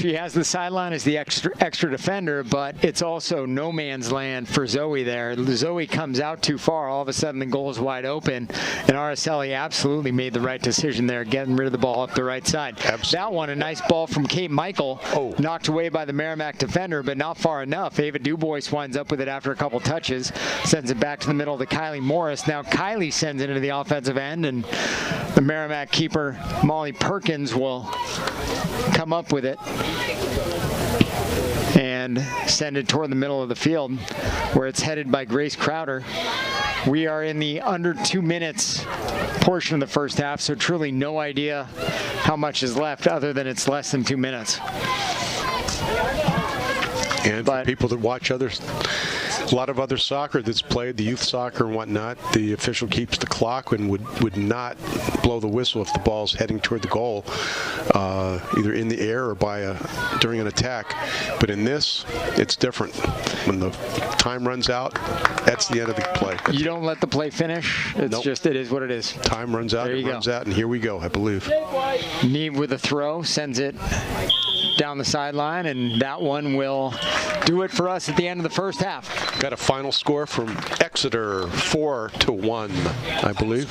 She has the sideline as the extra defender, but it's also no man's land for Zoe there. Zoe comes out too far. All of a sudden the goal is wide open, and Araceli absolutely made the right decision there, getting rid of the ball up the right side. Absolutely. That one, a nice ball from Kate Michael, knocked away by the Merrimack defender, but not far enough. Ava Dubois winds up with it after a couple touches, sends it back to the middle to Kylie Morris. Now Kylie sends it into the offensive end, and the Merrimack keeper, Molly Perkins, will come up with it and send it toward the middle of the field, where it's headed by Grace Crowder. We are in the under 2 minutes portion of the first half, so truly no idea how much is left other than it's less than 2 minutes. And for people that watch others, a lot of other soccer that's played, the youth soccer and whatnot, the official keeps the clock and would not blow the whistle if the ball's heading toward the goal, either in the air or during an attack. But in this, it's different. When the time runs out, that's the end of the play. You don't let the play finish. It's just, it is what it is. Time runs out, it runs out, and here we go, I believe. Neve with a throw, sends it down the sideline, and that one will do it for us at the end of the first half. Got a final score from Exeter, 4-1, I believe.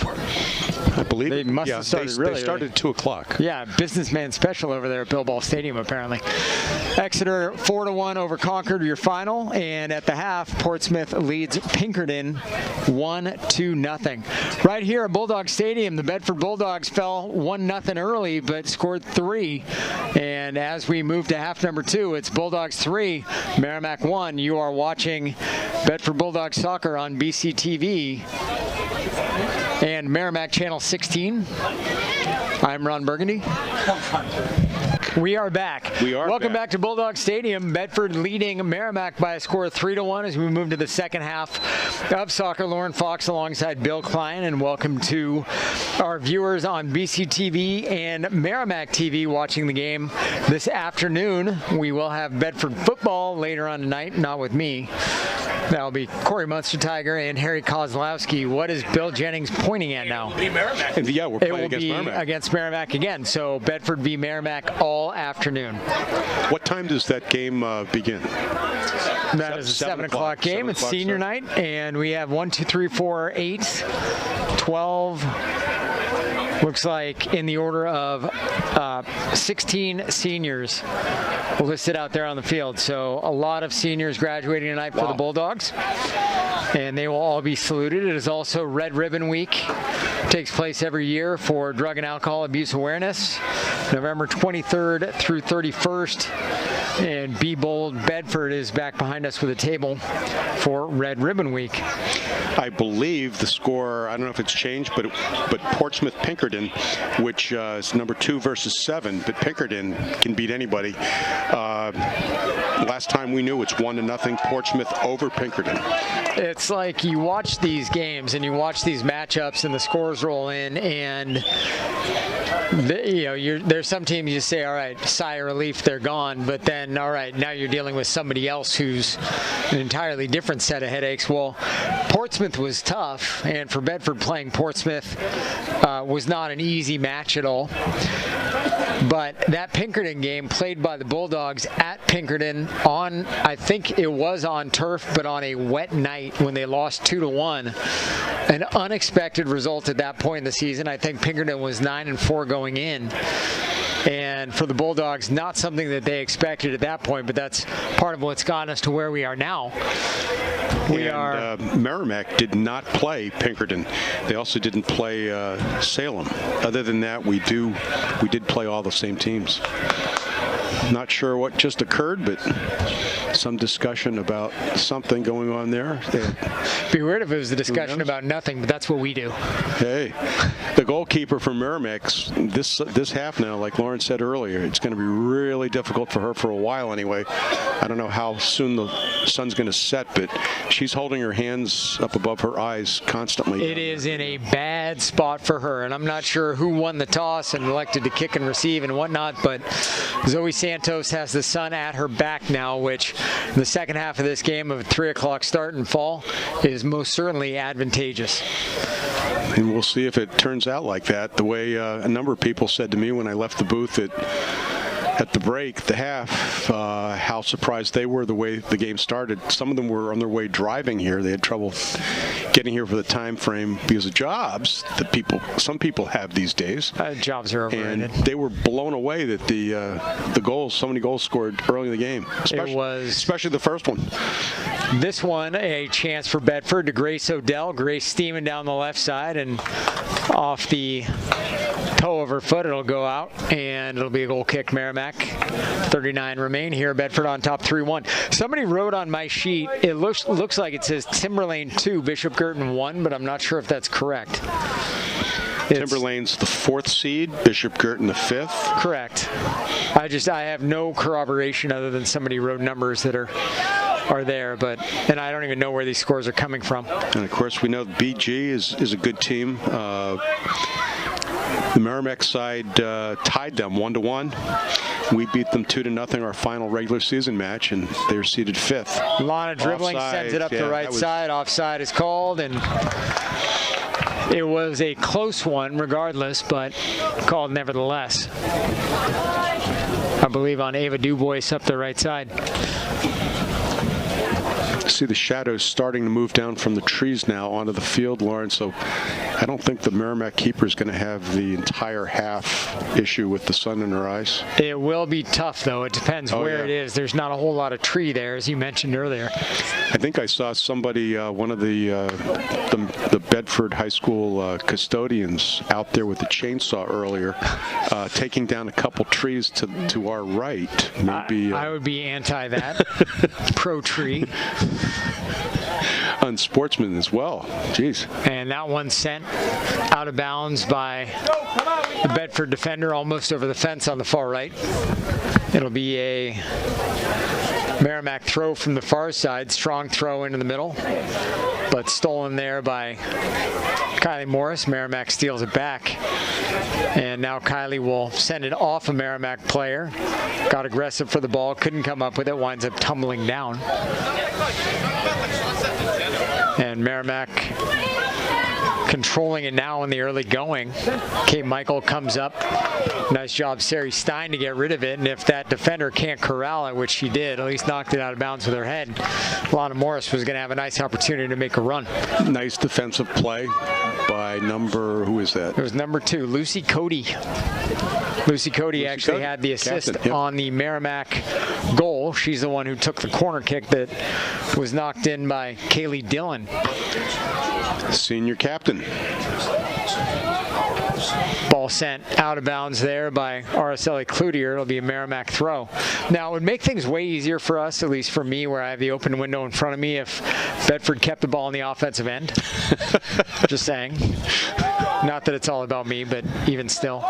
They must have started They started at 2 o'clock. Yeah, businessman special over there at Bill Ball Stadium, apparently. Exeter 4-1 over Concord, your final. And at the half, Portsmouth leads Pinkerton 1-0. Right here at Bulldog Stadium, the Bedford Bulldogs fell 1-0 early, but scored 3. And as we move to half number 2, it's Bulldogs 3, Merrimack 1. You are watching Bedford Bulldogs soccer on BCTV and Merrimack Channel 16. I'm Ron Burgundy. We are back. Welcome back to Bulldog Stadium. Bedford leading Merrimack by a score of 3-1 as we move to the second half of soccer. Lauren Fox alongside Bill Klein, and welcome to our viewers on BCTV and Merrimack TV watching the game this afternoon. We will have Bedford football later on tonight, not with me. That'll be Corey Munster Tiger and Harry Kozlowski. What is Bill Jennings pointing at now? It will be Merrimack. Yeah, we're playing against Merrimack. It will be against Merrimack again. So Bedford v. Merrimack all afternoon. What time does that game begin? That is a 7 o'clock game. It's senior night, and we have 1, 2, 3, 4, 8, 12. Looks like in the order of 16 seniors listed out there on the field. So a lot of seniors graduating tonight for the Bulldogs, and they will all be saluted. It is also Red Ribbon Week. Takes place every year for drug and alcohol abuse awareness, November 23rd through 31st. And Be Bold Bedford is back behind us with a table for Red Ribbon Week. I believe the score, I don't know if it's changed, but Portsmouth Pinkerton, which is number 2 versus 7, but Pinkerton can beat anybody. Last time we knew, it's 1-0 Portsmouth over Pinkerton. It's like you watch these games and you watch these matchups and the scores roll in, and there's some teams you say, all right, sigh of relief, they're gone, but then, all right, now you're dealing with somebody else who's an entirely different set of headaches. Well, Portsmouth was tough, and for Bedford, playing Portsmouth was not an easy match at all. But that Pinkerton game played by the Bulldogs at Pinkerton on, I think it was on turf, but on a wet night when they lost 2-1. An unexpected result at that point in the season. I think Pinkerton was 9-4 going in. And for the Bulldogs, not something that they expected at that point, but that's part of what's gotten us to where we are now. Merrimack did not play Pinkerton. They also didn't play Salem. Other than that, we did play all the same teams. Not sure what just occurred, but some discussion about something going on there. It'd be weird if it was a discussion about nothing, but that's what we do. Hey, the goalkeeper for Merrimack's this half now, like Lauren said earlier, it's going to be really difficult for her for a while anyway. I don't know how soon the sun's going to set, but she's holding her hands up above her eyes constantly. It is in a bad spot for her, and I'm not sure who won the toss and elected to kick and receive and whatnot, but Zoe Santos has the sun at her back now, which in the second half of this game of a 3 o'clock start in fall is most certainly advantageous. And we'll see if it turns out like that. The way a number of people said to me when I left the booth at the break, the half, how surprised they were the way the game started. Some of them were on their way driving here. They had trouble getting here for the time frame because of jobs that some people have these days. Jobs are overrated. And they were blown away that the goals, so many goals scored early in the game, especially the first one. This one, a chance for Bedford to Grace Odell. Grace steaming down the left side, and off the toe of her foot, it'll go out, and it'll be a goal kick, Merrimack. 39 remain here. Bedford on top 3-1. Somebody wrote on my sheet, it looks like it says Timberlane 2, Bishop Girton 1, but I'm not sure if that's correct. Timberlane's the 4th seed, Bishop Girton the 5th. Correct. I have no corroboration other than somebody wrote numbers that are there, and I don't even know where these scores are coming from. And of course, we know BG is a good team. The Merrimack side tied them 1-1. We beat them 2-0 our final regular season match, and they're seeded 5th. Lana dribbling, sends it up the right side. Offside is called, and it was a close one regardless, but called nevertheless. I believe on Ava Dubois up the right side. See the shadows starting to move down from the trees now onto the field, Lauren, so I don't think the Merrimack keeper is going to have the entire half issue with the sun in her eyes. It will be tough, though. It depends where it is. There's not a whole lot of tree there, as you mentioned earlier. I think I saw somebody, one of the Bedford High School custodians out there with a chainsaw earlier, taking down a couple trees to our right. Maybe I would be anti that. Pro-tree. Unsportsman as well. Jeez. And that one sent out of bounds by the Bedford defender, almost over the fence on the far right. It'll be a Merrimack throw from the far side. Strong throw into the middle, but stolen there by Kylie Morris. Merrimack steals it back. And now Kylie will send it off a Merrimack player. Got aggressive for the ball, couldn't come up with it, winds up tumbling down. And Merrimack controlling it now in the early going. Kate Michael comes up. Nice job, Sari Stein, to get rid of it. And if that defender can't corral it, which she did, at least knocked it out of bounds with her head, Lana Morris was going to have a nice opportunity to make a run. Nice defensive play by who is that? It was number 2, Lucy Cody. Lucy Cody actually had the assist on the Merrimack goal. She's the one who took the corner kick that was knocked in by Kaylee Dillon. Senior captain. Ball sent out of bounds there by Araceli Cloutier. It'll be a Merrimack throw. Now, it would make things way easier for us, at least for me, where I have the open window in front of me, if Bedford kept the ball on the offensive end. Just saying. Not that it's all about me, but even still.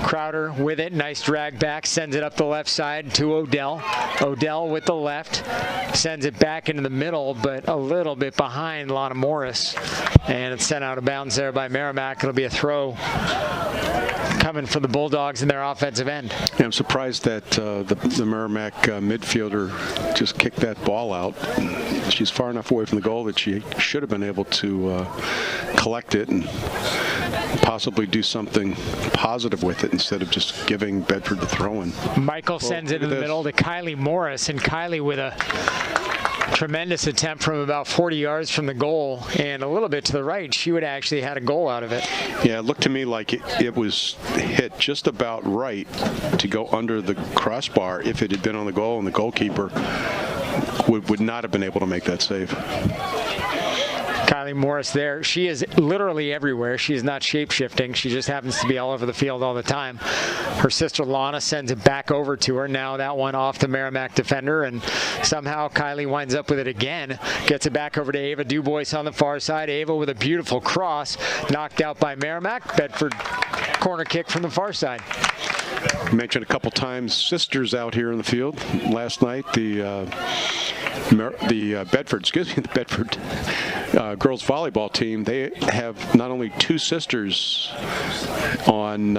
Crowder with it. Nice drag back. Sends it up the left side to Odell. Odell with the left. Sends it back into the middle, but a little bit behind Lana Morris. And it's sent out of bounds there by Merrimack. It'll be a throw coming for the Bulldogs in their offensive end. Yeah, I'm surprised that the Merrimack midfielder just kicked that ball out. She's far enough away from the goal that she should have been able to collect it and possibly do something positive with it instead of just giving Bedford the throw-in. Michael sends it in the middle to Kylie Morris, and Kylie with a Tremendous attempt from about 40 yards from the goal, and a little bit to the right. She would have actually had a goal out of it. Yeah, it looked to me like it was hit just about right to go under the crossbar. If it had been on the goal, and the goalkeeper would not have been able to make that save. Kylie Morris there. She is literally everywhere. She is not shape-shifting. She just happens to be all over the field all the time. Her sister Lana sends it back over to her. Now that one off the Merrimack defender, and somehow Kylie winds up with it again. Gets it back over to Ava Dubois on the far side. Ava with a beautiful cross. Knocked out by Merrimack. Bedford corner kick from the far side. Mentioned a couple times sisters out here in the field. Last night, the Bedford girls volleyball team, they have not only two sisters on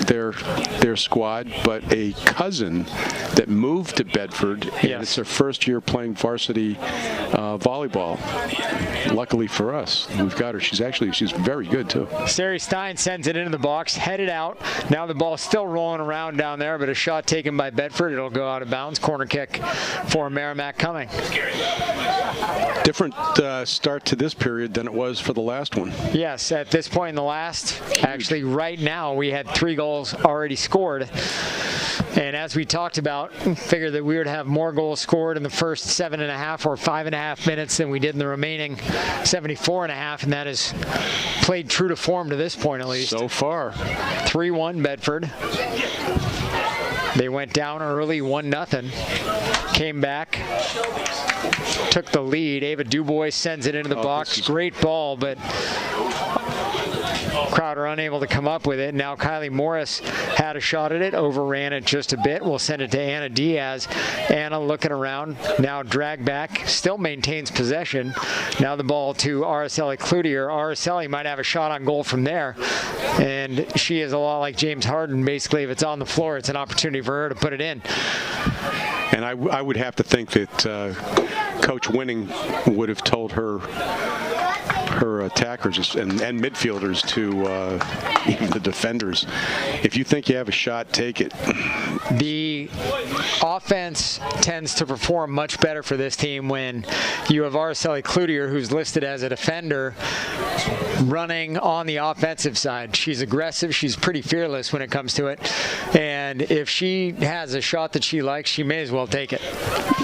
their squad, but a cousin that moved to Bedford, and it's their first year playing varsity volleyball. Luckily for us, we've got her. She's very good too. Sari Stein sends it into the box, headed out. Now the ball's still rolling around down there, but a shot taken by Bedford. It'll go out of bounds. Corner kick for Merrimack coming. Different start to this period than it was for the last one. Yes, at this point in the last, actually right now, we had 3 goals already scored. And as we talked about, figured that we would have more goals scored in the first 7.5 or 5.5 minutes than we did in the remaining 74.5, and that has played true to form to this point at least. So far. 3-1 Bedford. They went down early 1-0. Came back. Took the lead. Ava Dubois sends it into the box. Great ball, but Crowder unable to come up with it. Now Kylie Morris had a shot at it, overran it just a bit. We'll send it to Anna Diaz. Anna looking around, now drag back, still maintains possession. Now the ball to Araceli Cloutier. Araceli might have a shot on goal from there, and she is a lot like James Harden. Basically, if it's on the floor, it's an opportunity for her to put it in. And I would have to think that Coach Winning would have told her attackers and midfielders to even the defenders, if you think you have a shot, take it. The offense tends to perform much better for this team when you have Araceli Cloutier, who's listed as a defender, running on the offensive side. She's aggressive. She's pretty fearless when it comes to it. And if she has a shot that she likes, she may as well take it.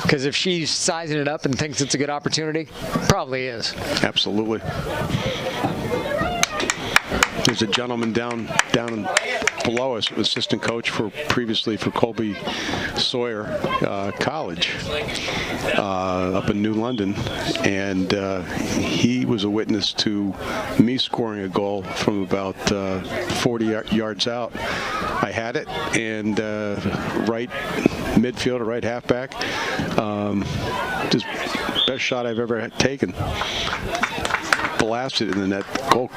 Because if she's sizing it up and thinks it's a good opportunity, probably is. Absolutely. There's a gentleman down below us, assistant coach previously for Colby Sawyer College up in New London, and he was a witness to me scoring a goal from about 40 yards out. I had it, and right midfielder, right halfback, just best shot I've ever taken. Blasted in the net.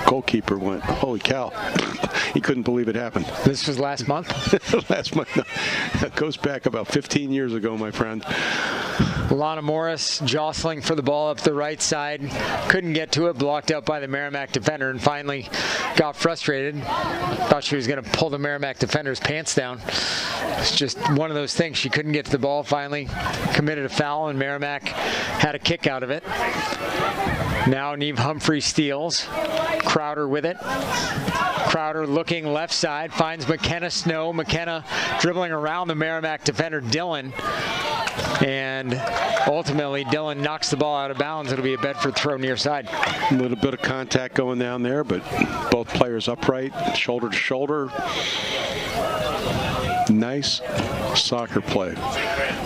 Goalkeeper went, holy cow. He couldn't believe it happened. This was last month? Last month. No. That goes back about 15 years ago, my friend. Lana Morris jostling for the ball up the right side. Couldn't get to it, blocked out by the Merrimack defender, and finally got frustrated. Thought she was going to pull the Merrimack defender's pants down. It's just one of those things. She couldn't get to the ball, finally committed a foul, and Merrimack had a kick out of it. Now Neve Humphrey steals. Crowder with it. Crowder looking left side, finds McKenna Snow. McKenna dribbling around the Merrimack defender, Dillon. And ultimately, Dillon knocks the ball out of bounds. It'll be a Bedford throw near side. A little bit of contact going down there, but both players upright, shoulder to shoulder. Nice soccer play.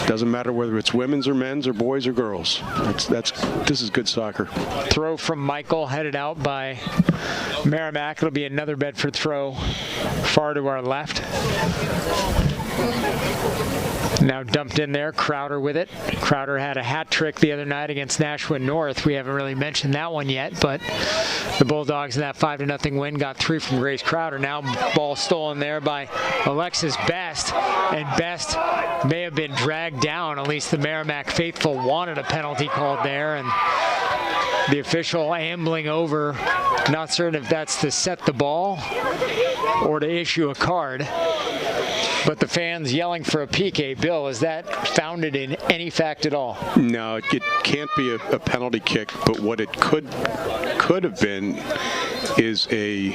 Doesn't matter whether it's women's or men's or boys or girls. This is good soccer. Throw from Michael, headed out by Merrimack. It'll be another Bedford throw far to our left. Now dumped in there, Crowder with it. Crowder had a hat trick the other night against Nashua North. We haven't really mentioned that one yet, but the Bulldogs in that 5-0 win got 3 from Grace Crowder. Now ball stolen there by Alexis Best, and Best may have been dragged down. At least the Merrimack faithful wanted a penalty called there, and the official ambling over. Not certain if that's to set the ball or to issue a card. but the fans yelling for a PK. Bill, is that founded in any fact at all? No, it can't be a penalty kick, but what it could have been is a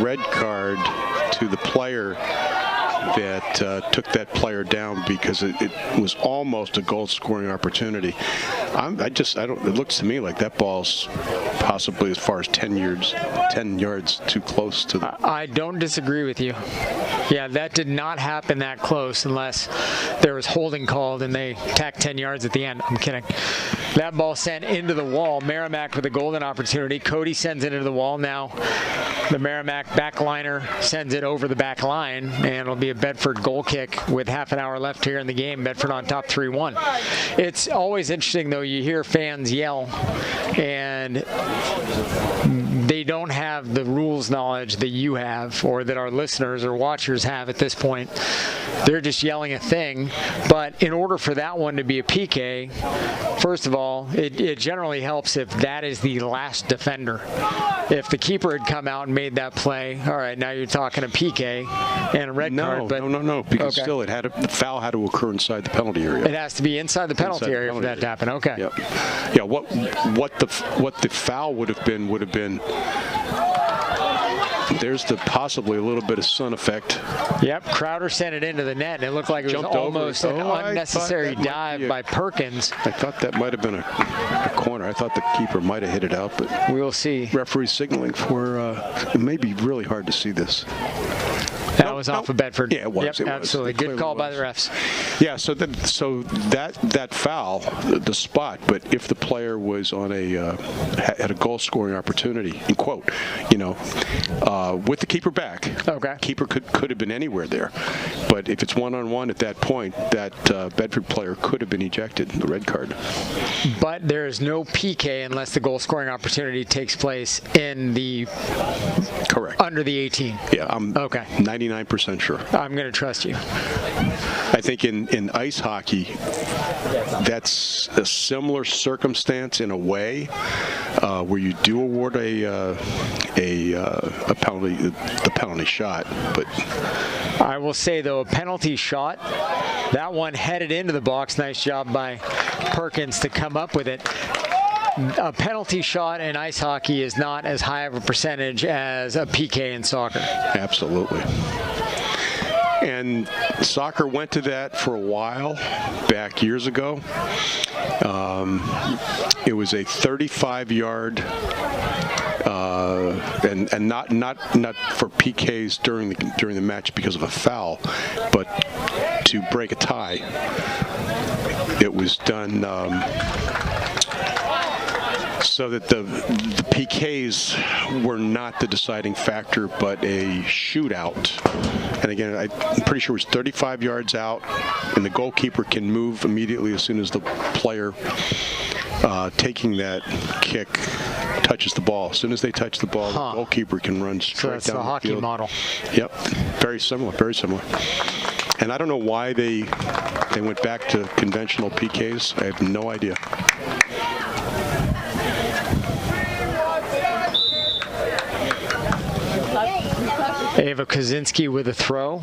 red card to the player that took that player down, because it was almost a goal-scoring opportunity. It looks to me like that ball's possibly as far as 10 yards too close to the... I don't disagree with you. Yeah, that did not happen that close unless there was holding called and they tacked 10 yards at the end. I'm kidding. That ball sent into the wall. Merrimack with a golden opportunity. Cody sends it into the wall. Now the Merrimack backliner sends it over the back line, and it'll be a Bedford goal kick with half an hour left here in the game. Bedford on top 3-1. It's always interesting, though. You hear fans yell, and they don't have the rules knowledge that you have, or that our listeners or watchers have at this point. They're just yelling a thing. But in order for that one to be a PK, first of all, it generally helps if that is the last defender. If the keeper had come out and made that play, all right, now you're talking a PK and a red card. But No, because still the foul had to occur inside the penalty area. It has to be inside the penalty area for that to happen. Okay. Yep. Yeah. What the foul would have been. There's possibly a little bit of sun effect. Yep, Crowder sent it into the net, and it looked like it was almost an unnecessary dive by Perkins. I thought that might have been a corner. I thought the keeper might have hit it out, but we'll see. Referee signaling for it may be really hard to see this. That was off of Bedford. Yeah, it was. Yep, absolutely. Good call by the refs. Yeah, so that foul, the spot, but if the player was on had a goal-scoring opportunity, in quote, with the keeper back, okay, keeper could have been anywhere there. But if it's one-on-one at that point, that Bedford player could have been ejected, the red card. But there is no PK unless the goal-scoring opportunity takes place in the... Correct. Under the 18. Yeah, I'm okay. 99% sure. I'm going to trust you. I think in ice hockey, that's a similar circumstance in a way, where you do award a penalty, the penalty shot. But I will say, though, a penalty shot, that one headed into the box. Nice job by Perkins to come up with it. A penalty shot in ice hockey is not as high of a percentage as a PK in soccer. Absolutely. And soccer went to that for a while, back years ago. It was a 35-yard, and not for PKs during the match because of a foul, but to break a tie. It was done so that the PKs were not the deciding factor, but a shootout. And again, I'm pretty sure it was 35 yards out, and the goalkeeper can move immediately as soon as the player taking that kick touches the ball. As soon as they touch the ball, the goalkeeper can run straight down the field. So that's the hockey model. Yep, very similar. And I don't know why they went back to conventional PKs. I have no idea. Ava Kaczynski with a throw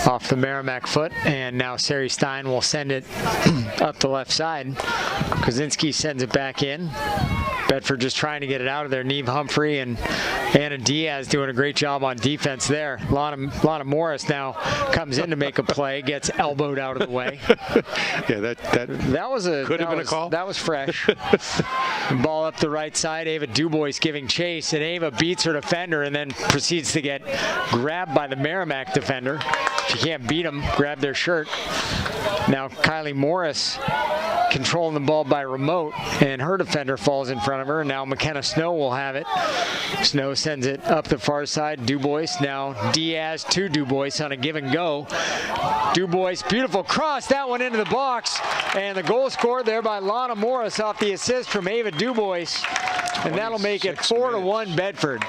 off the Merrimack foot, and now Sari Stein will send it up the left side. Kaczynski sends it back in. Bedford just trying to get it out of there. Neve Humphrey and Anna Diaz doing a great job on defense there. Lana Morris now comes in to make a play, gets elbowed out of the way. Yeah, that could have been a call. That was fresh. Ball up the right side. Ava Dubois giving chase, and Ava beats her defender and then proceeds to get grabbed by the Merrimack defender. She can't beat them. Grab their shirt. Now Kylie Morris controlling the ball by remote, and her defender falls in front of her. Now McKenna Snow will have it. Snow sends it up the far side. Dubois, now Diaz to Dubois on a give and go. Dubois, beautiful cross, that one into the box, and the goal scored there by Lana Morris off the assist from Ava Dubois, and that'll make it 4-1 Bedford.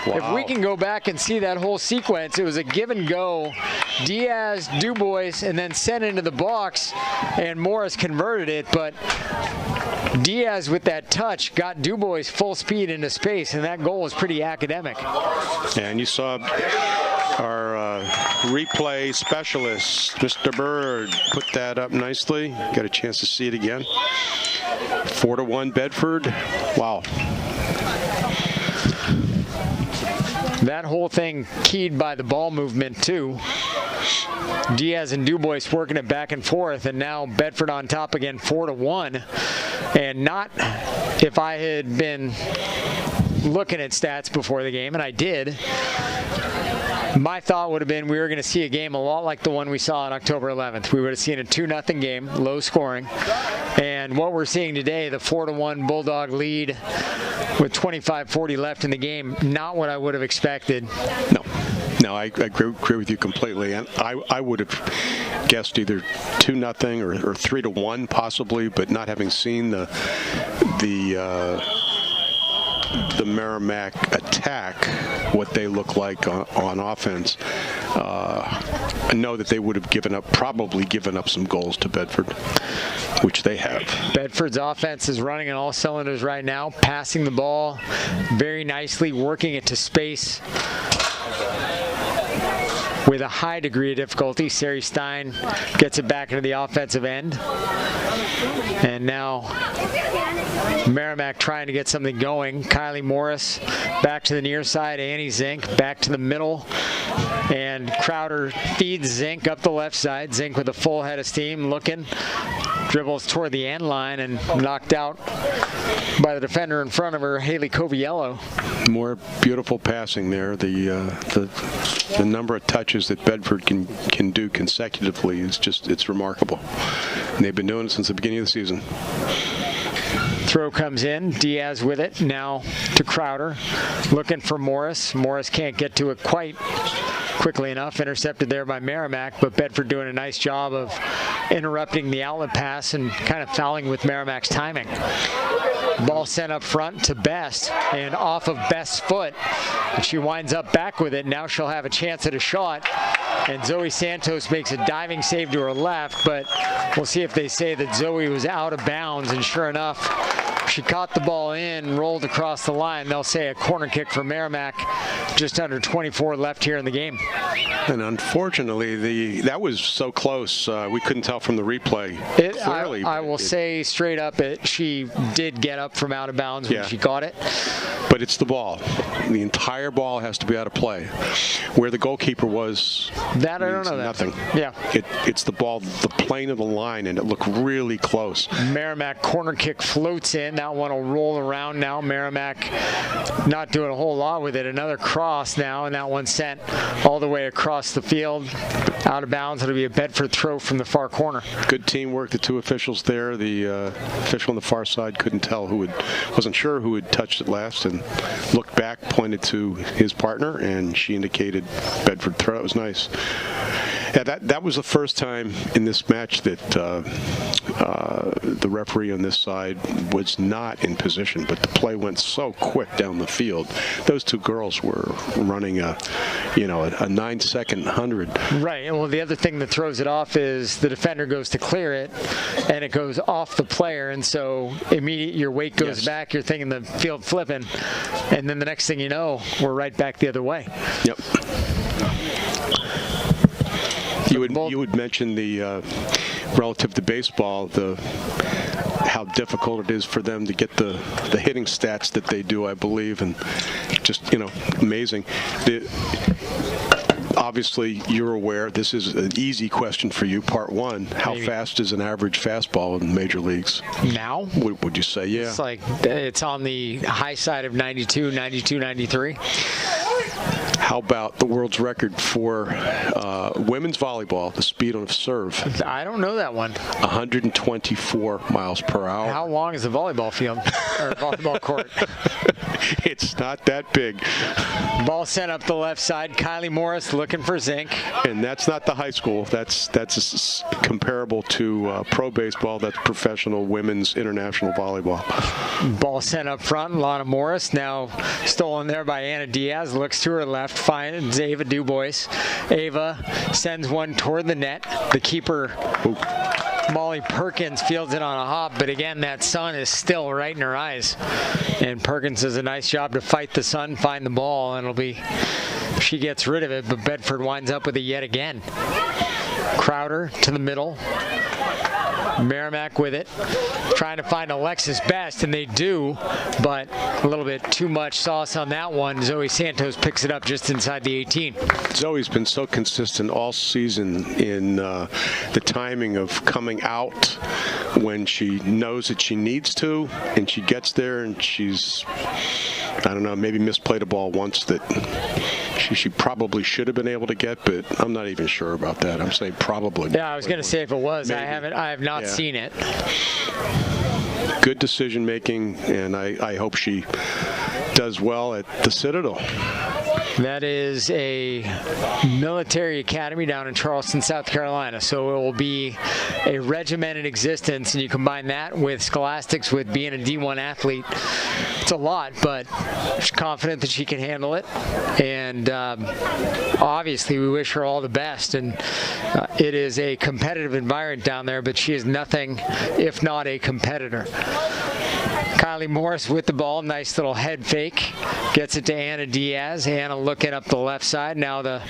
Wow. If we can go back and see that whole sequence, it was a give and go. Diaz, Dubois, and then sent into the box, and Morris converted it, but Diaz with that touch got Dubois full speed into space, and that goal was pretty academic. And you saw our replay specialist, Mr. Bird, put that up nicely. Got a chance to see it again. 4-1 Bedford. Wow. That whole thing keyed by the ball movement too. Diaz and Dubois working it back and forth, and now Bedford on top again, 4-1. And not, if I had been looking at stats before the game, and I did, my thought would have been we were going to see a game a lot like the one we saw on October 11th. We would have seen a 2-0 game, low scoring. And what we're seeing today, the 4-1 Bulldog lead with 25-40 left in the game, not what I would have expected. No, I agree with you completely. And I would have guessed either 2-0 or 3-1 possibly, but not having seen the Merrimack attack, what they look like on offense, I know that they would have probably given up some goals to Bedford, which they have. Bedford's offense is running on all cylinders right now, passing the ball very nicely, working it to space with a high degree of difficulty. Sari Stein gets it back into the offensive end. And now Merrimack trying to get something going. Kylie Morris back to the near side. Annie Zink back to the middle. And Crowder feeds Zink up the left side. Zink with a full head of steam looking. Dribbles toward the end line and knocked out by the defender in front of her, Haley Coviello. More beautiful passing there. The number of touches that Bedford can do consecutively is it's remarkable. And they've been doing it since the beginning of the season. Throw comes in, Diaz with it, now to Crowder, looking for Morris. Morris can't get to it quite quickly enough, intercepted there by Merrimack, but Bedford doing a nice job of interrupting the outlet pass and kind of fouling with Merrimack's timing. Ball sent up front to Best, and off of Best's foot, and she winds up back with it. Now she'll have a chance at a shot, and Zoe Santos makes a diving save to her left, but we'll see if they say that Zoe was out of bounds, and sure enough, she caught the ball in, rolled across the line. They'll say a corner kick for Merrimack, just under 24 left here in the game. And unfortunately, that was so close, we couldn't tell from the replay clearly. I will say straight up, she did get up from out of bounds when she caught it. But it's the ball. The entire ball has to be out of play. Where the goalkeeper was, that I don't know. Nothing. Yeah. It's the ball, the plane of the line, and it looked really close. Merrimack corner kick floats in. That one will roll around now. Merrimack not doing a whole lot with it. Another cross now, and that one sent all the way across the field. Out of bounds. It'll be a Bedford throw from the far corner. Good teamwork, the two officials there. The official on the far side couldn't tell wasn't sure who had touched it last, and looked back, pointed to his partner, and she indicated Bedford throw. It was nice. Yeah, that was the first time in this match that the referee on this side was not in position, but the play went so quick down the field. Those two girls were running a 9-second 100. Right. Well, the other thing that throws it off is the defender goes to clear it, and it goes off the player, and so immediately your weight goes back. You're thinking the field flipping, and then the next thing you know, we're right back the other way. Yep. You would mention the relative to baseball, how difficult it is for them to get the hitting stats that they do, I believe, and just amazing. Obviously, you're aware this is an easy question for you. Part one: how fast is an average fastball in major leagues? Now? Would you say yeah? It's on the high side of 92, 93. How about the world's record for women's volleyball, the speed on a serve? I don't know that one. 124 miles per hour. How long is the volleyball field or volleyball court? It's not that big. Ball sent up the left side. Kylie Morris looking for Zink. And that's not the high school. That's comparable to pro baseball. That's professional women's international volleyball. Ball sent up front. Lana Morris now stolen there by Anna Diaz. Looks to her left. Finds Ava Dubois. Ava sends one toward the net. The keeper, Molly Perkins, fields it on a hop, but again, that sun is still right in her eyes. And Perkins does a nice job to fight the sun, find the ball, and it'll be She gets rid of it, but Bedford winds up with it yet again. Crowder to the middle. Merrimack with it, trying to find Alexis Best, and they do, but a little bit too much sauce on that one. Zoe Santos picks it up just inside the 18. Zoe's been so consistent all season in the timing of coming out when she knows that she needs to, and she gets there, and she's, I don't know, maybe misplayed a ball once that she probably should have been able to get, but I'm not even sure about that. I'm saying probably. Yeah, I was going to say if it was. Maybe. I have not seen it. Good decision making, and I hope she does well at the Citadel. That is a military academy down in Charleston, South Carolina. So it will be a regimented existence, and you combine that with scholastics, with being a D1 athlete. It's a lot, but she's confident that she can handle it. And obviously, we wish her all the best. And it is a competitive environment down there, but she is nothing if not a competitor. Kylie Morris with the ball, nice little head fake, gets it to Anna Diaz. Anna looking up the left side, now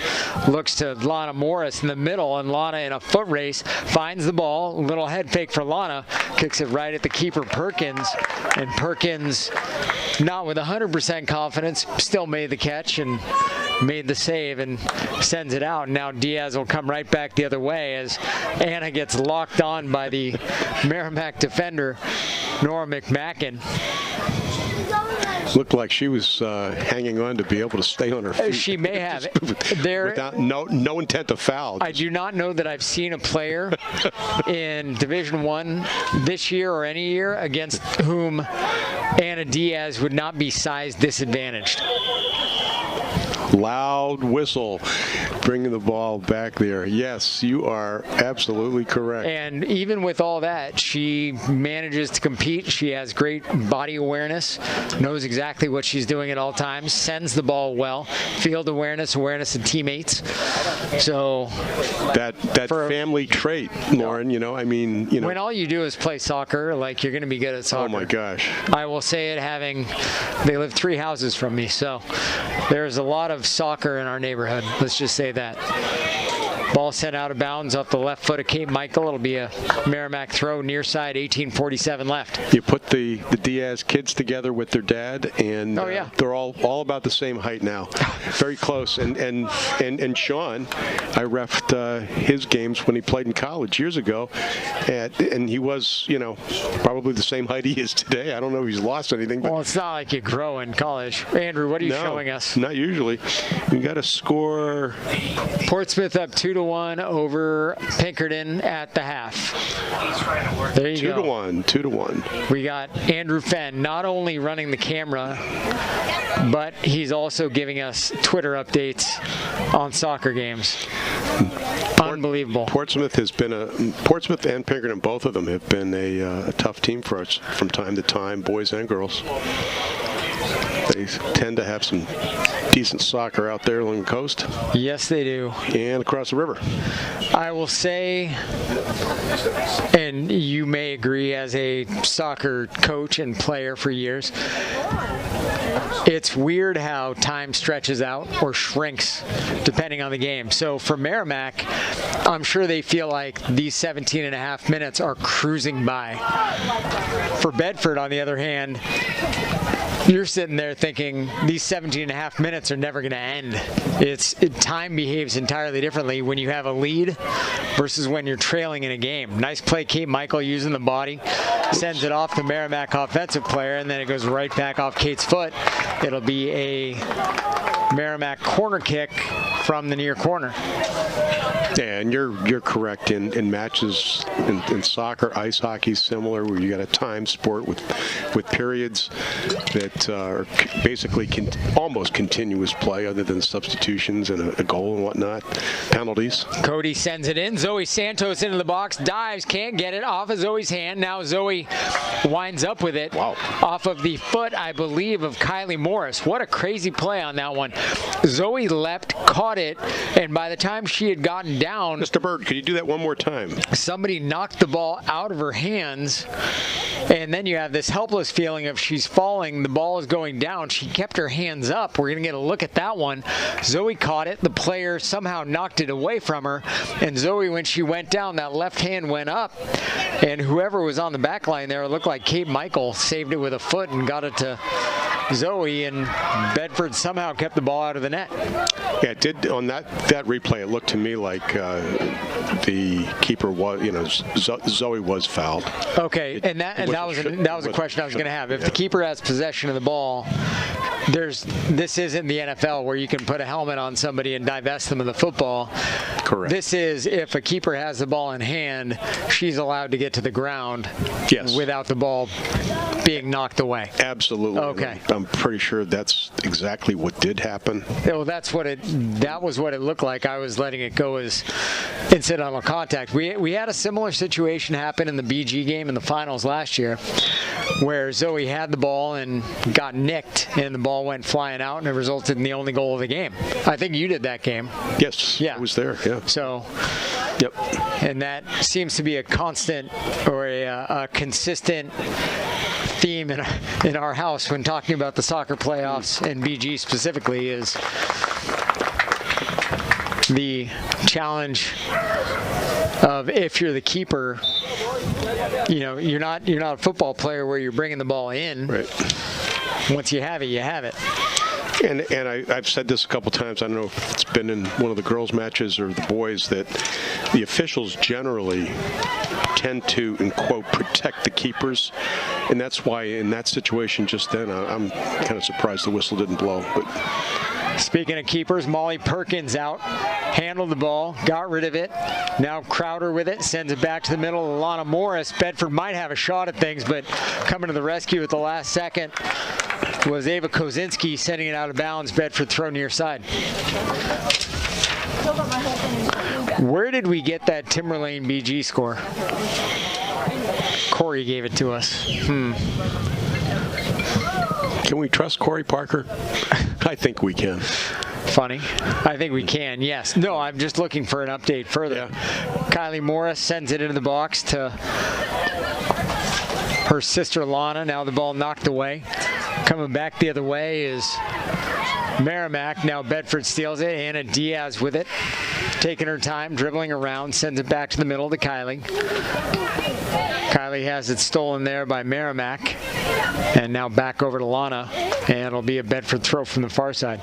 looks to Lana Morris in the middle, and Lana in a foot race finds the ball, little head fake for Lana, kicks it right at the keeper Perkins, and Perkins, not with 100% confidence, still made the catch and made the save and sends it out. Now Diaz will come right back the other way as Anna gets locked on by the Merrimack defender, Nora McMacken. Looked like she was hanging on to be able to stay on her feet. She may have. Without no intent to foul. I do not know that I've seen a player in Division I this year or any year against whom Anna Diaz would not be size disadvantaged. Loud whistle, bringing the ball back there. Yes, you are absolutely correct. And even with all that, she manages to compete. She has great body awareness, knows exactly what she's doing at all times, sends the ball well, field awareness of teammates. So that family trait, Lauren, when all you do is play soccer, like, you're going to be good at soccer. Oh my gosh. I will say it, they live 3 houses from me, so there's a lot of soccer in our neighborhood. Let's just say that. Ball sent out of bounds off the left foot of Kate Michael. It'll be a Merrimack throw near side, 18:47 left. You put the Diaz kids together with their dad, and they're all about the same height now. Very close. And Sean, I reffed his games when he played in college years ago, and he was, probably the same height he is today. I don't know if he's lost anything. But well, it's not like you grow in college. Andrew, what are you showing us? Not usually. We got a score. Portsmouth up 2-1 over Pinkerton at the half. There you go. 2-1. We got Andrew Fenn not only running the camera, but he's also giving us Twitter updates on soccer games. Unbelievable. Portsmouth and Pinkerton, both of them have been a tough team for us from time to time, boys and girls. They tend to have some decent soccer out there along the coast. Yes, they do. And across the river. I will say, and you may agree as a soccer coach and player for years, it's weird how time stretches out or shrinks depending on the game. So for Merrimack, I'm sure they feel like these 17 and a half minutes are cruising by. For Bedford, on the other hand, you're sitting there thinking these 17 and a half minutes are never going to end. Time behaves entirely differently when you have a lead versus when you're trailing in a game. Nice play, Kate Michael using the body, sends it off the Merrimack offensive player, and then it goes right back off Kate's foot. It'll be a Merrimack corner kick from the near corner. Yeah, and you're correct. In matches in soccer, ice hockey similar, where you got a time sport with periods that are basically almost continuous play, other than substitutions and a goal and whatnot, penalties. Cody sends it in. Zoe Santos into the box, dives, can't get it off of Zoe's hand. Now Zoe winds up with it. Wow. Off of the foot, I believe, of Kylie Morris. What a crazy play on that one. Zoe leapt, caught it, and by the time she had gotten down, Mr. Bird, could you do that one more time? somebody knocked the ball out of her hands, and And then you have this helpless feeling of she's falling, the ball is going down. She kept her hands up. We're going to get a look at that one. Zoe caught it. The player somehow knocked it away from her. And Zoe, when she went down, that left hand went up. And whoever was on the back line there, it looked like Kate Michael saved it with a foot and got it to Zoe, and Bedford somehow kept the ball out of the net. Yeah, it did. On that replay, it looked to me like the keeper was, Zoe was fouled. Okay, that was a question I was going to have. If the keeper has possession of the ball, this isn't the NFL where you can put a helmet on somebody and divest them of the football. Correct. This is if a keeper has the ball in hand, she's allowed to get to the ground without the ball being knocked away. Absolutely. Okay. I'm pretty sure that's exactly what did happen. Well, that was what it looked like. I was letting it go as incidental contact. We had a similar situation happen in the BG game in the finals last year, where Zoe had the ball and got nicked, and the ball went flying out, and it resulted in the only goal of the game. I think you did that game. Yes. Yeah. I was there. Yeah. So. Yep. And that seems to be a constant or a consistent theme in our house when talking about the soccer playoffs and BG specifically, is the challenge of, if you're the keeper, you're not a football player where you're bringing the ball in. Right. Once you have it, you have it. And I've said this a couple times. I don't know if it's been in one of the girls' matches or the boys, that the officials generally tend to, in quote, protect the keepers. And that's why in that situation just then, I'm kind of surprised the whistle didn't blow. But speaking of keepers, Molly Perkins out, handled the ball, got rid of it. Now Crowder with it, sends it back to the middle. Alana Morris. Bedford might have a shot at things, but coming to the rescue at the last second was Ava Kozinski, sending it out of bounds. Bedford throw near side. Where did we get that Timberlane BG score? Corey gave it to us. Can we trust Corey Parker? I think we can. Funny. I think we can, yes. No, I'm just looking for an update further. Yeah. Kylie Morris sends it into the box to her sister Lana. Now the ball knocked away. Coming back the other way is Merrimack. Now Bedford steals it. Anna Diaz with it. Taking her time, dribbling around, sends it back to the middle to Kylie. Kylie has it stolen there by Merrimack. And now back over to Lana. And it'll be a Bedford throw from the far side.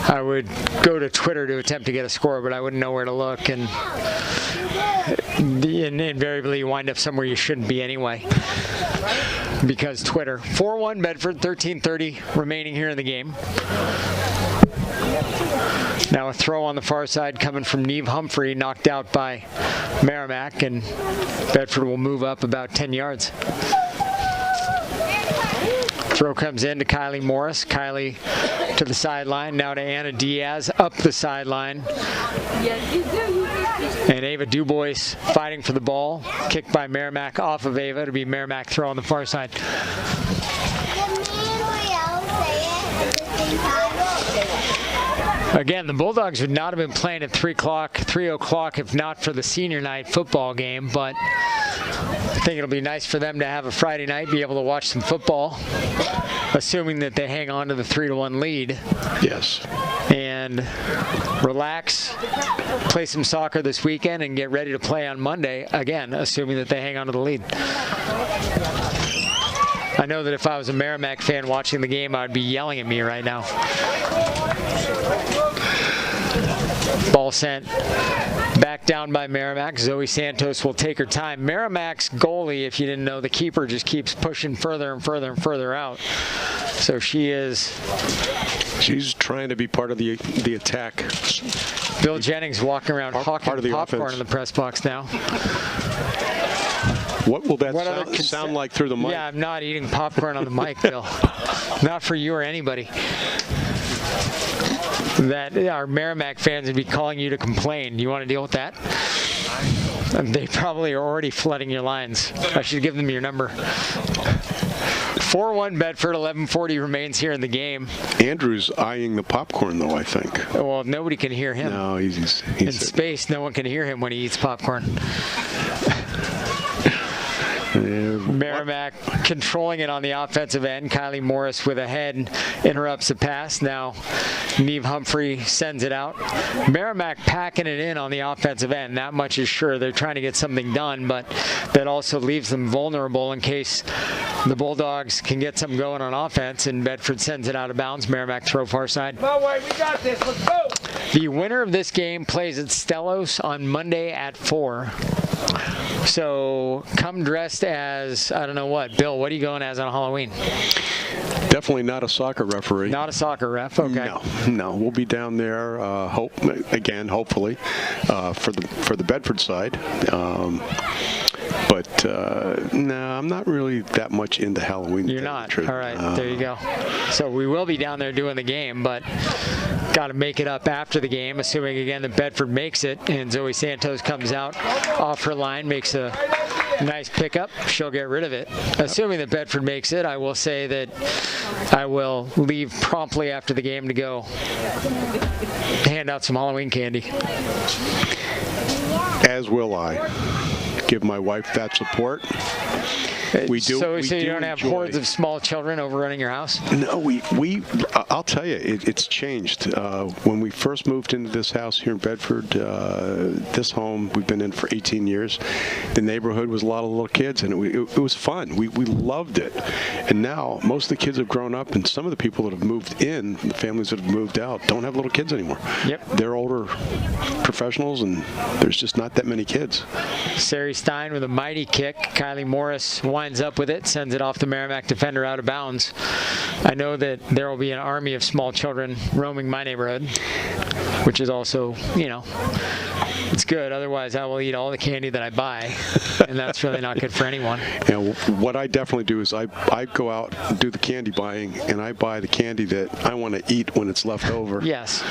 I would go to Twitter to attempt to get a score, but I wouldn't know where to look. And invariably you wind up somewhere you shouldn't be anyway, because Twitter. 4-1 Bedford, 13:30 remaining here in the game. Now a throw on the far side coming from Neve Humphrey, knocked out by Merrimack, and Bedford will move up about 10 yards. Throw comes in to Kylie Morris. Kylie to the sideline, now to Anna Diaz, up the sideline. And Ava Dubois fighting for the ball. Kicked by Merrimack off of Ava. It'll be Merrimack throw on the far side. Again, the Bulldogs would not have been playing at 3 o'clock if not for the senior night football game, but I think it'll be nice for them to have a Friday night, be able to watch some football, assuming that they hang on to the 3-1 lead. Yes. And relax, play some soccer this weekend, and get ready to play on Monday, again, assuming that they hang on to the lead. I know that if I was a Merrimack fan watching the game, I would be yelling at me right now. Ball sent back down by Merrimack. Zoe Santos will take her time. Merrimack's goalie, if you didn't know, the keeper just keeps pushing further and further and further out. So she's trying to be part of the attack. Bill Jennings walking around hawking popcorn offense in the press box now. What will that sound like through the mic? Yeah, I'm not eating popcorn on the mic, Bill. Not for you or anybody. That our Merrimack fans would be calling you to complain. You want to deal with that? They probably are already flooding your lines. I should give them your number. 4-1 Bedford, 11:40 remains here in the game. Andrew's eyeing the popcorn, though, I think. Well, nobody can hear him. No, he's in space, no one can hear him when he eats popcorn. Merrimack controlling it on the offensive end. Kylie Morris with a head interrupts the pass. Now Neve Humphrey sends it out. Merrimack packing it in on the offensive end. That much is sure. They're trying to get something done, but that also leaves them vulnerable in case the Bulldogs can get something going on offense, and Bedford sends it out of bounds. Merrimack throw far side. No way, we got this. Let's go. The winner of this game plays at Stellos on Monday at 4. So come dressed as, I don't know what. Bill, what are you going as on Halloween? Definitely not a soccer referee. Not a soccer ref, okay. No. We'll be down there, hopefully, for the Bedford side. But no, I'm not really that much into Halloween. You're not? All right, there you go. So we will be down there doing the game, but got to make it up after the game, assuming, again, that Bedford makes it, and Zoe Santos comes out off her line, makes a nice pickup. She'll get rid of it. Assuming that Bedford makes it, I will say that I will leave promptly after the game to go hand out some Halloween candy. As will I. Give my wife that support. We do. So you don't have hordes of small children overrunning your house? No, I'll tell you, it's changed. When we first moved into this house here in Bedford, this home we've been in for 18 years, the neighborhood was a lot of little kids, and it was fun. We loved it. And now most of the kids have grown up, and some of the people that have moved in, the families that have moved out, don't have little kids anymore. Yep. They're older professionals, and there's just not that many kids. Sari Stein with a mighty kick. Kylie Morris winds up with it, sends it off the Merrimack defender out of bounds. I know that there will be an army of small children roaming my neighborhood, which is also, it's good. Otherwise, I will eat all the candy that I buy, and that's really not good for anyone. And what I definitely do is I go out and do the candy buying, and I buy the candy that I want to eat when it's left over. Yes,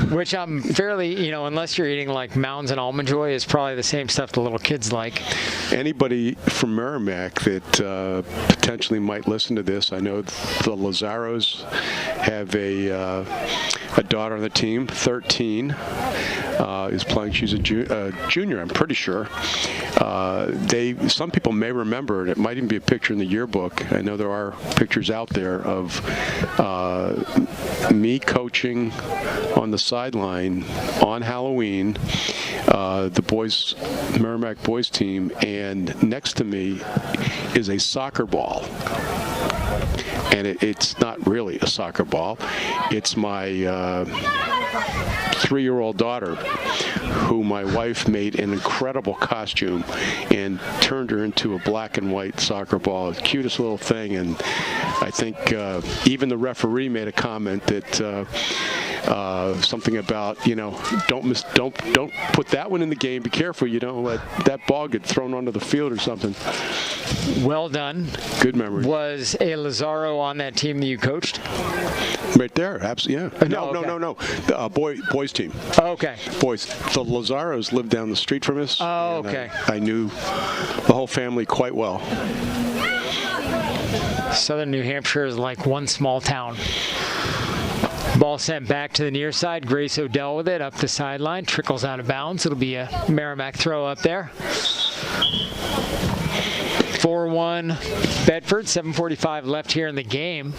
which I'm fairly, unless you're eating like Mounds and Almond Joy, is probably the same stuff the little kids like. Anybody from Merrimack that potentially might listen to this, I know the Lazzaros have a daughter on the team, 13, is playing. She's a junior, I'm pretty sure. Some people may remember it. It might even be a picture in the yearbook. I know there are pictures out there of me coaching on the sideline on Halloween, the Merrimack boys team, and next to me is a soccer ball. And it's not really a soccer ball. It's my 3-year-old daughter, who my wife made an incredible costume and turned her into a black and white soccer ball. The cutest little thing. And I think even the referee made a comment that something about, don't put that one in the game. Be careful, you don't let that ball get thrown onto the field or something. Well done. Good memory. Was a Lazzaro on that team that you coached? Right there, absolutely. Yeah. No. Boys team. Oh, okay. Boys. The Lazzaros lived down the street from us. Oh, okay. I knew the whole family quite well. Southern New Hampshire is like one small town. Ball sent back to the near side. Grace Odell with it up the sideline. Trickles out of bounds. It'll be a Merrimack throw up there. 4-1 Bedford. 7:45 left here in the game.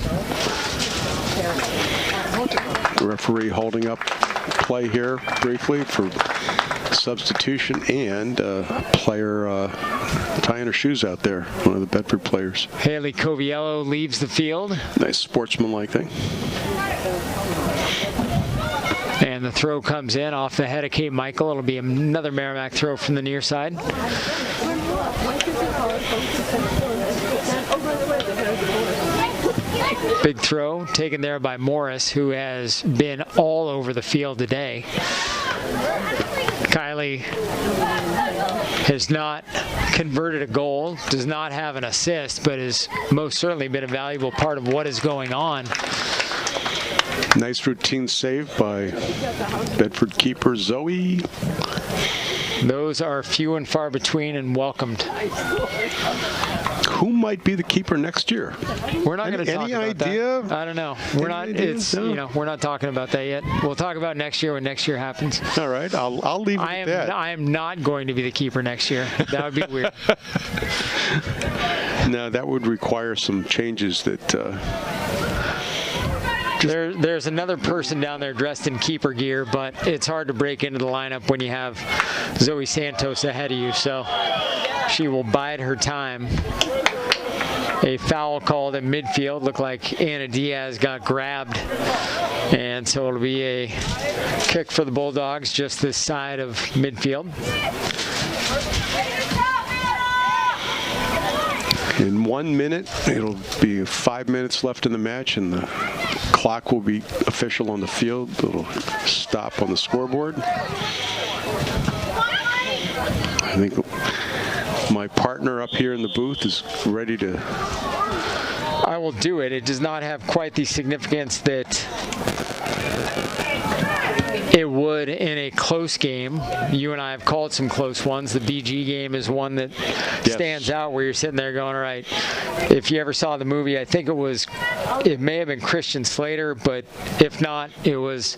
The referee holding up play here briefly for substitution, and a player tying her shoes out there, one of the Bedford players. Haley Coviello leaves the field. Nice sportsmanlike thing. And the throw comes in off the head of Kate Michael. It'll be another Merrimack throw from the near side. Big throw taken there by Morris, who has been all over the field today. Kylie has not converted a goal, does not have an assist, but has most certainly been a valuable part of what is going on. Nice routine save by Bedford keeper Zoe. Those are few and far between and welcomed. who might be the keeper next year? We're not going to talk any about idea? that. I don't know. We're not. Ideas? It's No. we're not talking about that yet. We'll talk about next year when next year happens. All right, I'll leave it at that. I am not going to be the keeper next year. That would be weird. No, that would require some changes that. There's another person down there dressed in keeper gear, but it's hard to break into the lineup when you have Zoe Santos ahead of you. So she will bide her time. A foul called at midfield. Looked like Anna Diaz got grabbed. And so it'll be a kick for the Bulldogs just this side of midfield. In 1 minute, it'll be 5 minutes left in the match, and the clock will be official on the field. It'll stop on the scoreboard. I think my partner up here in the booth is ready to. I will do it. It does not have quite the significance that it would in a close game. You and I have called some close ones. The BG game is one that stands out where you're sitting there going, all right, if you ever saw the movie, I think it may have been Christian Slater, but if not, it was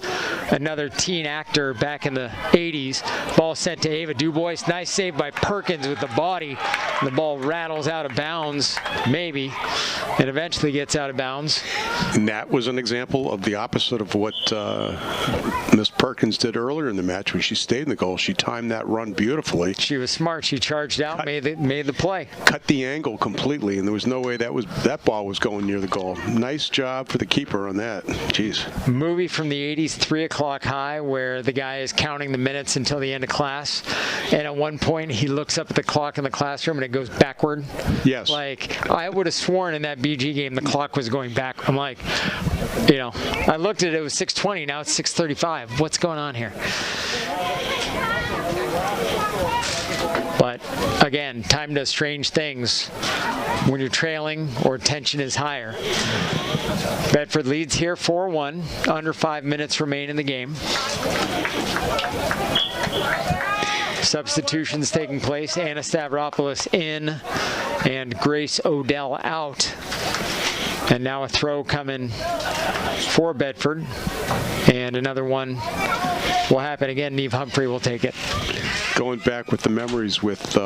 another teen actor back in the 80s. Ball sent to Ava Dubois. Nice save by Perkins with the body. The ball rattles out of bounds, maybe, and eventually gets out of bounds. And that was an example of the opposite of what Miss Perkins did earlier in the match when she stayed in the goal. She timed that run beautifully. She was smart. She charged out, made the play. Cut the angle completely, and there was no way that ball was going near the goal. Nice job for the keeper on that. Jeez. Movie from the 80s, 3 o'clock high, where the guy is counting the minutes until the end of class, and at one point he looks up at the clock in the classroom and it goes backward. Yes. Like, I would have sworn in that BG game the clock was going back. I'm like, I looked at it, it was 6:20, now it's 6:35. What's going on here? But again, time does strange things when you're trailing or tension is higher. Bedford leads here 4-1. Under 5 minutes remain in the game. Substitutions taking place. Anna Stavropoulos in and Grace Odell out. And now a throw coming for Bedford. And another one will happen again. Neve Humphrey will take it. Going back with the memories with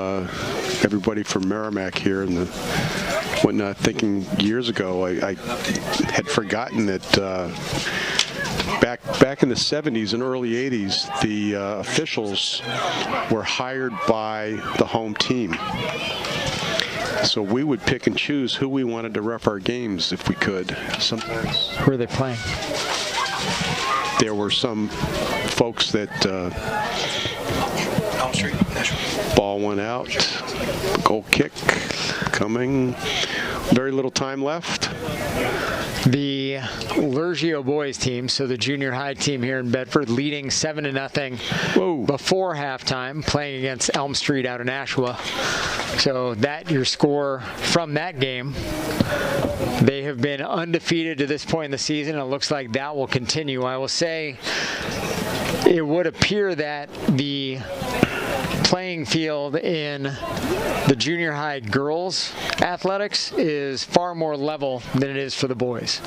everybody from Merrimack here and the whatnot, thinking years ago, I had forgotten that back in the 70s and early 80s, the officials were hired by the home team. So we would pick and choose who we wanted to ref our games if we could. Sometimes. Who are they playing? There were some folks that ball went out, goal kick coming, very little time left. The Lurgio boys team, so the junior high team here in Bedford, leading 7-0 before halftime, playing against Elm Street out of Nashua. So that your score from that game. They have been undefeated to this point in the season, and it looks like that will continue. I will say it would appear that the playing field in the junior high girls athletics is far more level than it is for the boys.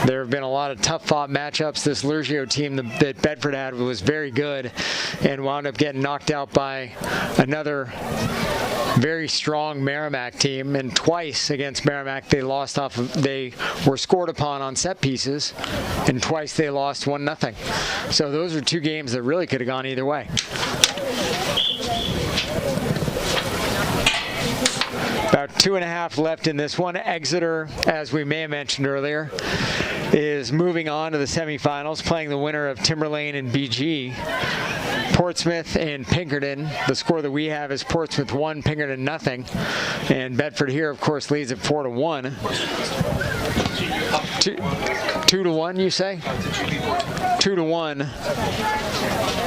There have been a lot of tough fought matchups. This Lurgio team that Bedford had was very good and wound up getting knocked out by another very strong Merrimack team, and twice against Merrimack they were scored upon on set pieces, and twice they lost 1-0. So those are two games that really could have gone either way. About 2.5 left in this one. Exeter, as we may have mentioned earlier, is moving on to the semifinals, playing the winner of Timberlane and BG. Portsmouth and Pinkerton. The score that we have is Portsmouth 1, Pinkerton 0. And Bedford here, of course, leads at 4-1. 2-1, you say? 2-1.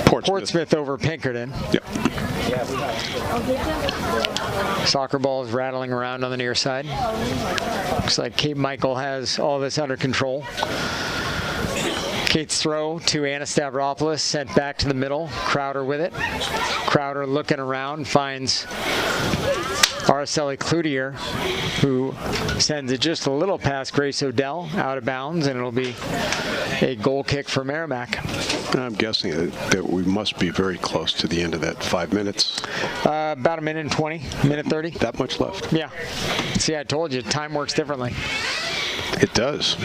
Portsmouth over Pinkerton. Yep. Soccer ball is rattling around on the near side. Looks like Cape Michael has all this under control. Kate's throw to Anna Stavropoulos, sent back to the middle. Crowder with it. Crowder looking around, finds Araceli Cloutier, who sends it just a little past Grace Odell, out of bounds, and it'll be a goal kick for Merrimack. I'm guessing that we must be very close to the end of that 5 minutes. About a minute and 20, minute 30. That much left. Yeah. See, I told you, time works differently. It does.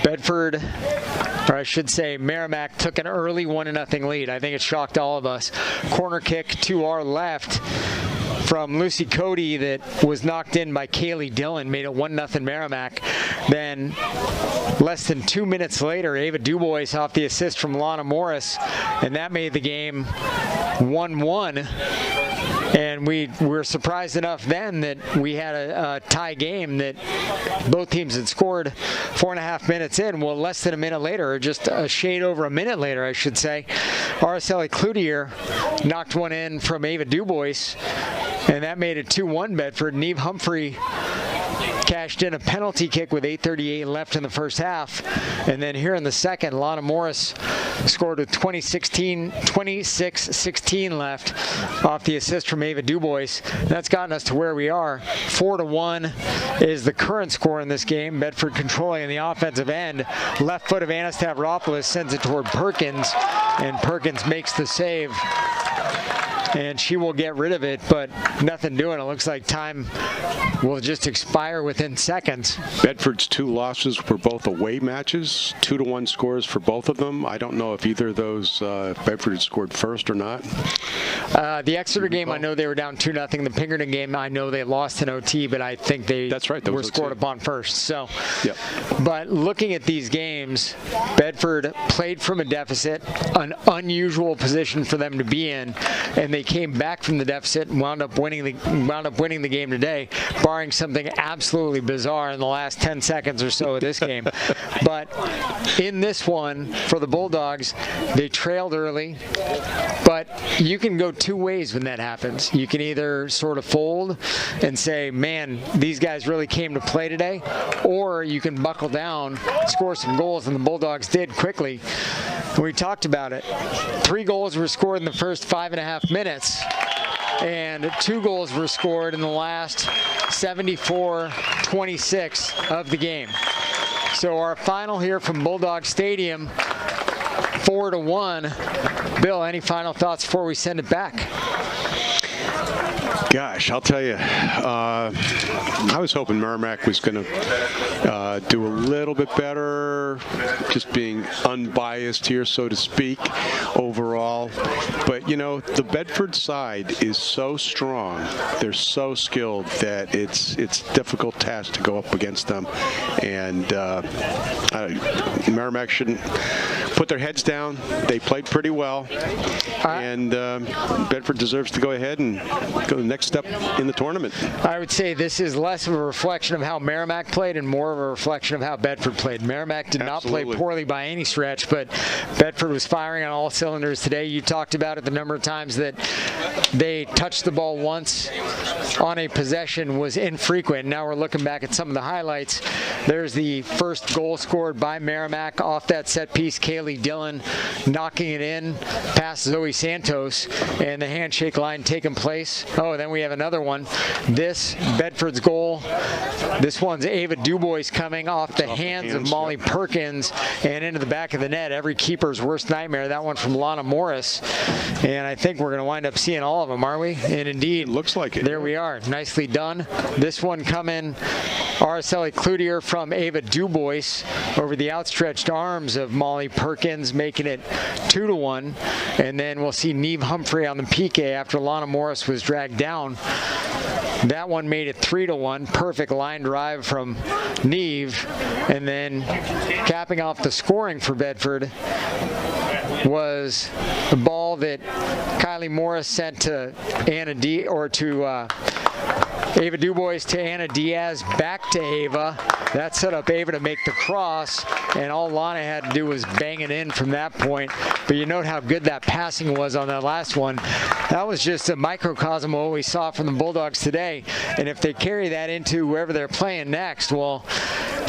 Bedford, or I should say Merrimack, took an early 1-0 lead. I think it shocked all of us. Corner kick to our left from Lucy Cody that was knocked in by Kaylee Dillon, made it 1-0 Merrimack. Then less than 2 minutes later, Ava Dubois off the assist from Lana Morris, and that made the game 1-1. And we were surprised enough then that we had a tie game that both teams had scored 4.5 minutes in. Well, less than a minute later, or just a shade over a minute later, I should say, Araceli Cloutier knocked one in from Ava Dubois, and that made it 2-1 Bedford. Neve Humphrey cashed in a penalty kick with 8:38 left in the first half. And then here in the second, Lana Morris scored with 26:16 left off the assist from Ava Dubois. That's gotten us to where we are. 4-1 is the current score in this game. Bedford controlling in the offensive end. Left foot of Anna Stavropoulos sends it toward Perkins, and Perkins makes the save. And she will get rid of it, but nothing doing. It looks like time will just expire within seconds. Bedford's 2 losses were both away matches, 2-1 scores for both of them. I don't know if either of those Bedford had scored first or not. The Exeter game, I know they were down 2-0. The Pinkerton game, I know they lost in OT, but I think they were scored upon first. So, yep. But looking at these games, Bedford played from a deficit, an unusual position for them to be in, and they came back from the deficit and wound up winning the game today, barring something absolutely bizarre in the last 10 seconds or so of this game. But in this one, for the Bulldogs, they trailed early, but you can go 2 ways when that happens. You can either sort of fold and say, man, these guys really came to play today, or you can buckle down, score some goals, and the Bulldogs did quickly. We talked about it. 3 goals were scored in the first 5.5 minutes, and 2 goals were scored in the last 74-26 of the game. So our final here from Bulldog Stadium, 4-1. Bill, any final thoughts before we send it back? Gosh, I'll tell you, I was hoping Merrimack was going to do a little bit better, just being unbiased here, so to speak, overall. But, you know, the Bedford side is so strong, they're so skilled that it's a difficult task to go up against them. And Merrimack shouldn't put their heads down. They played pretty well. And Bedford deserves to go ahead and go to the next step in the tournament. I would say this is less of a reflection of how Merrimack played and more of a reflection of how Bedford played. Merrimack did not play poorly by any stretch, but Bedford was firing on all cylinders today. You talked about it, the number of times that they touched the ball once on a possession was infrequent. Now we're looking back at some of the highlights. There's the first goal scored by Merrimack off that set piece. Kaylee Dillon knocking it in past Zoe Santos, and the handshake line taking place. Oh, then we have another one. This Bedford's goal. This one's Ava Dubois coming off the hands of Molly Perkins and into the back of the net. Every keeper's worst nightmare. That one from Lana Morris. And I think we're going to wind up seeing all of them, are we? And indeed, looks like it. There we are. Nicely done. This one coming, Araceli Cloutier from Ava Dubois over the outstretched arms of Molly Perkins, making it 2-1. And then we'll see Neve Humphrey on the PK after Lana Morris was dragged down. That one made it 3-1. Perfect line drive from Neve. And then capping off the scoring for Bedford was the ball that Kylie Morris sent to Ava Dubois to Anna Diaz, back to Ava. That set up Ava to make the cross, and all Lana had to do was bang it in from that point. But you note how good that passing was on that last one. That was just a microcosm of what we saw from the Bulldogs today. And if they carry that into wherever they're playing next, well,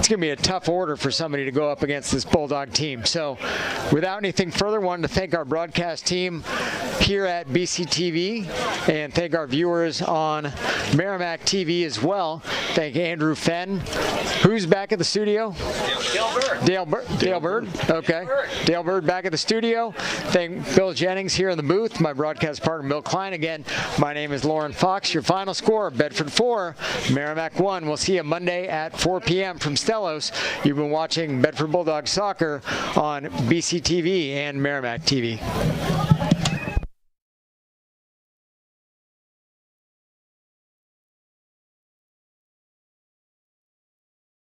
it's going to be a tough order for somebody to go up against this Bulldog team. So without anything further, wanted to thank our broadcast team here at BCTV and thank our viewers on Merrimack TV as well. Thank Andrew Fenn. Who's back at the studio? Dale Bird. Okay. Dale Bird back at the studio. Thank Bill Jennings here in the booth. My broadcast partner, Bill Klein. Again, my name is Lauren Fox. Your final score, Bedford 4, Merrimack 1. We'll see you Monday at 4 p.m. from Stellos. You've been watching Bedford Bulldogs Soccer on BCTV and Merrimack TV.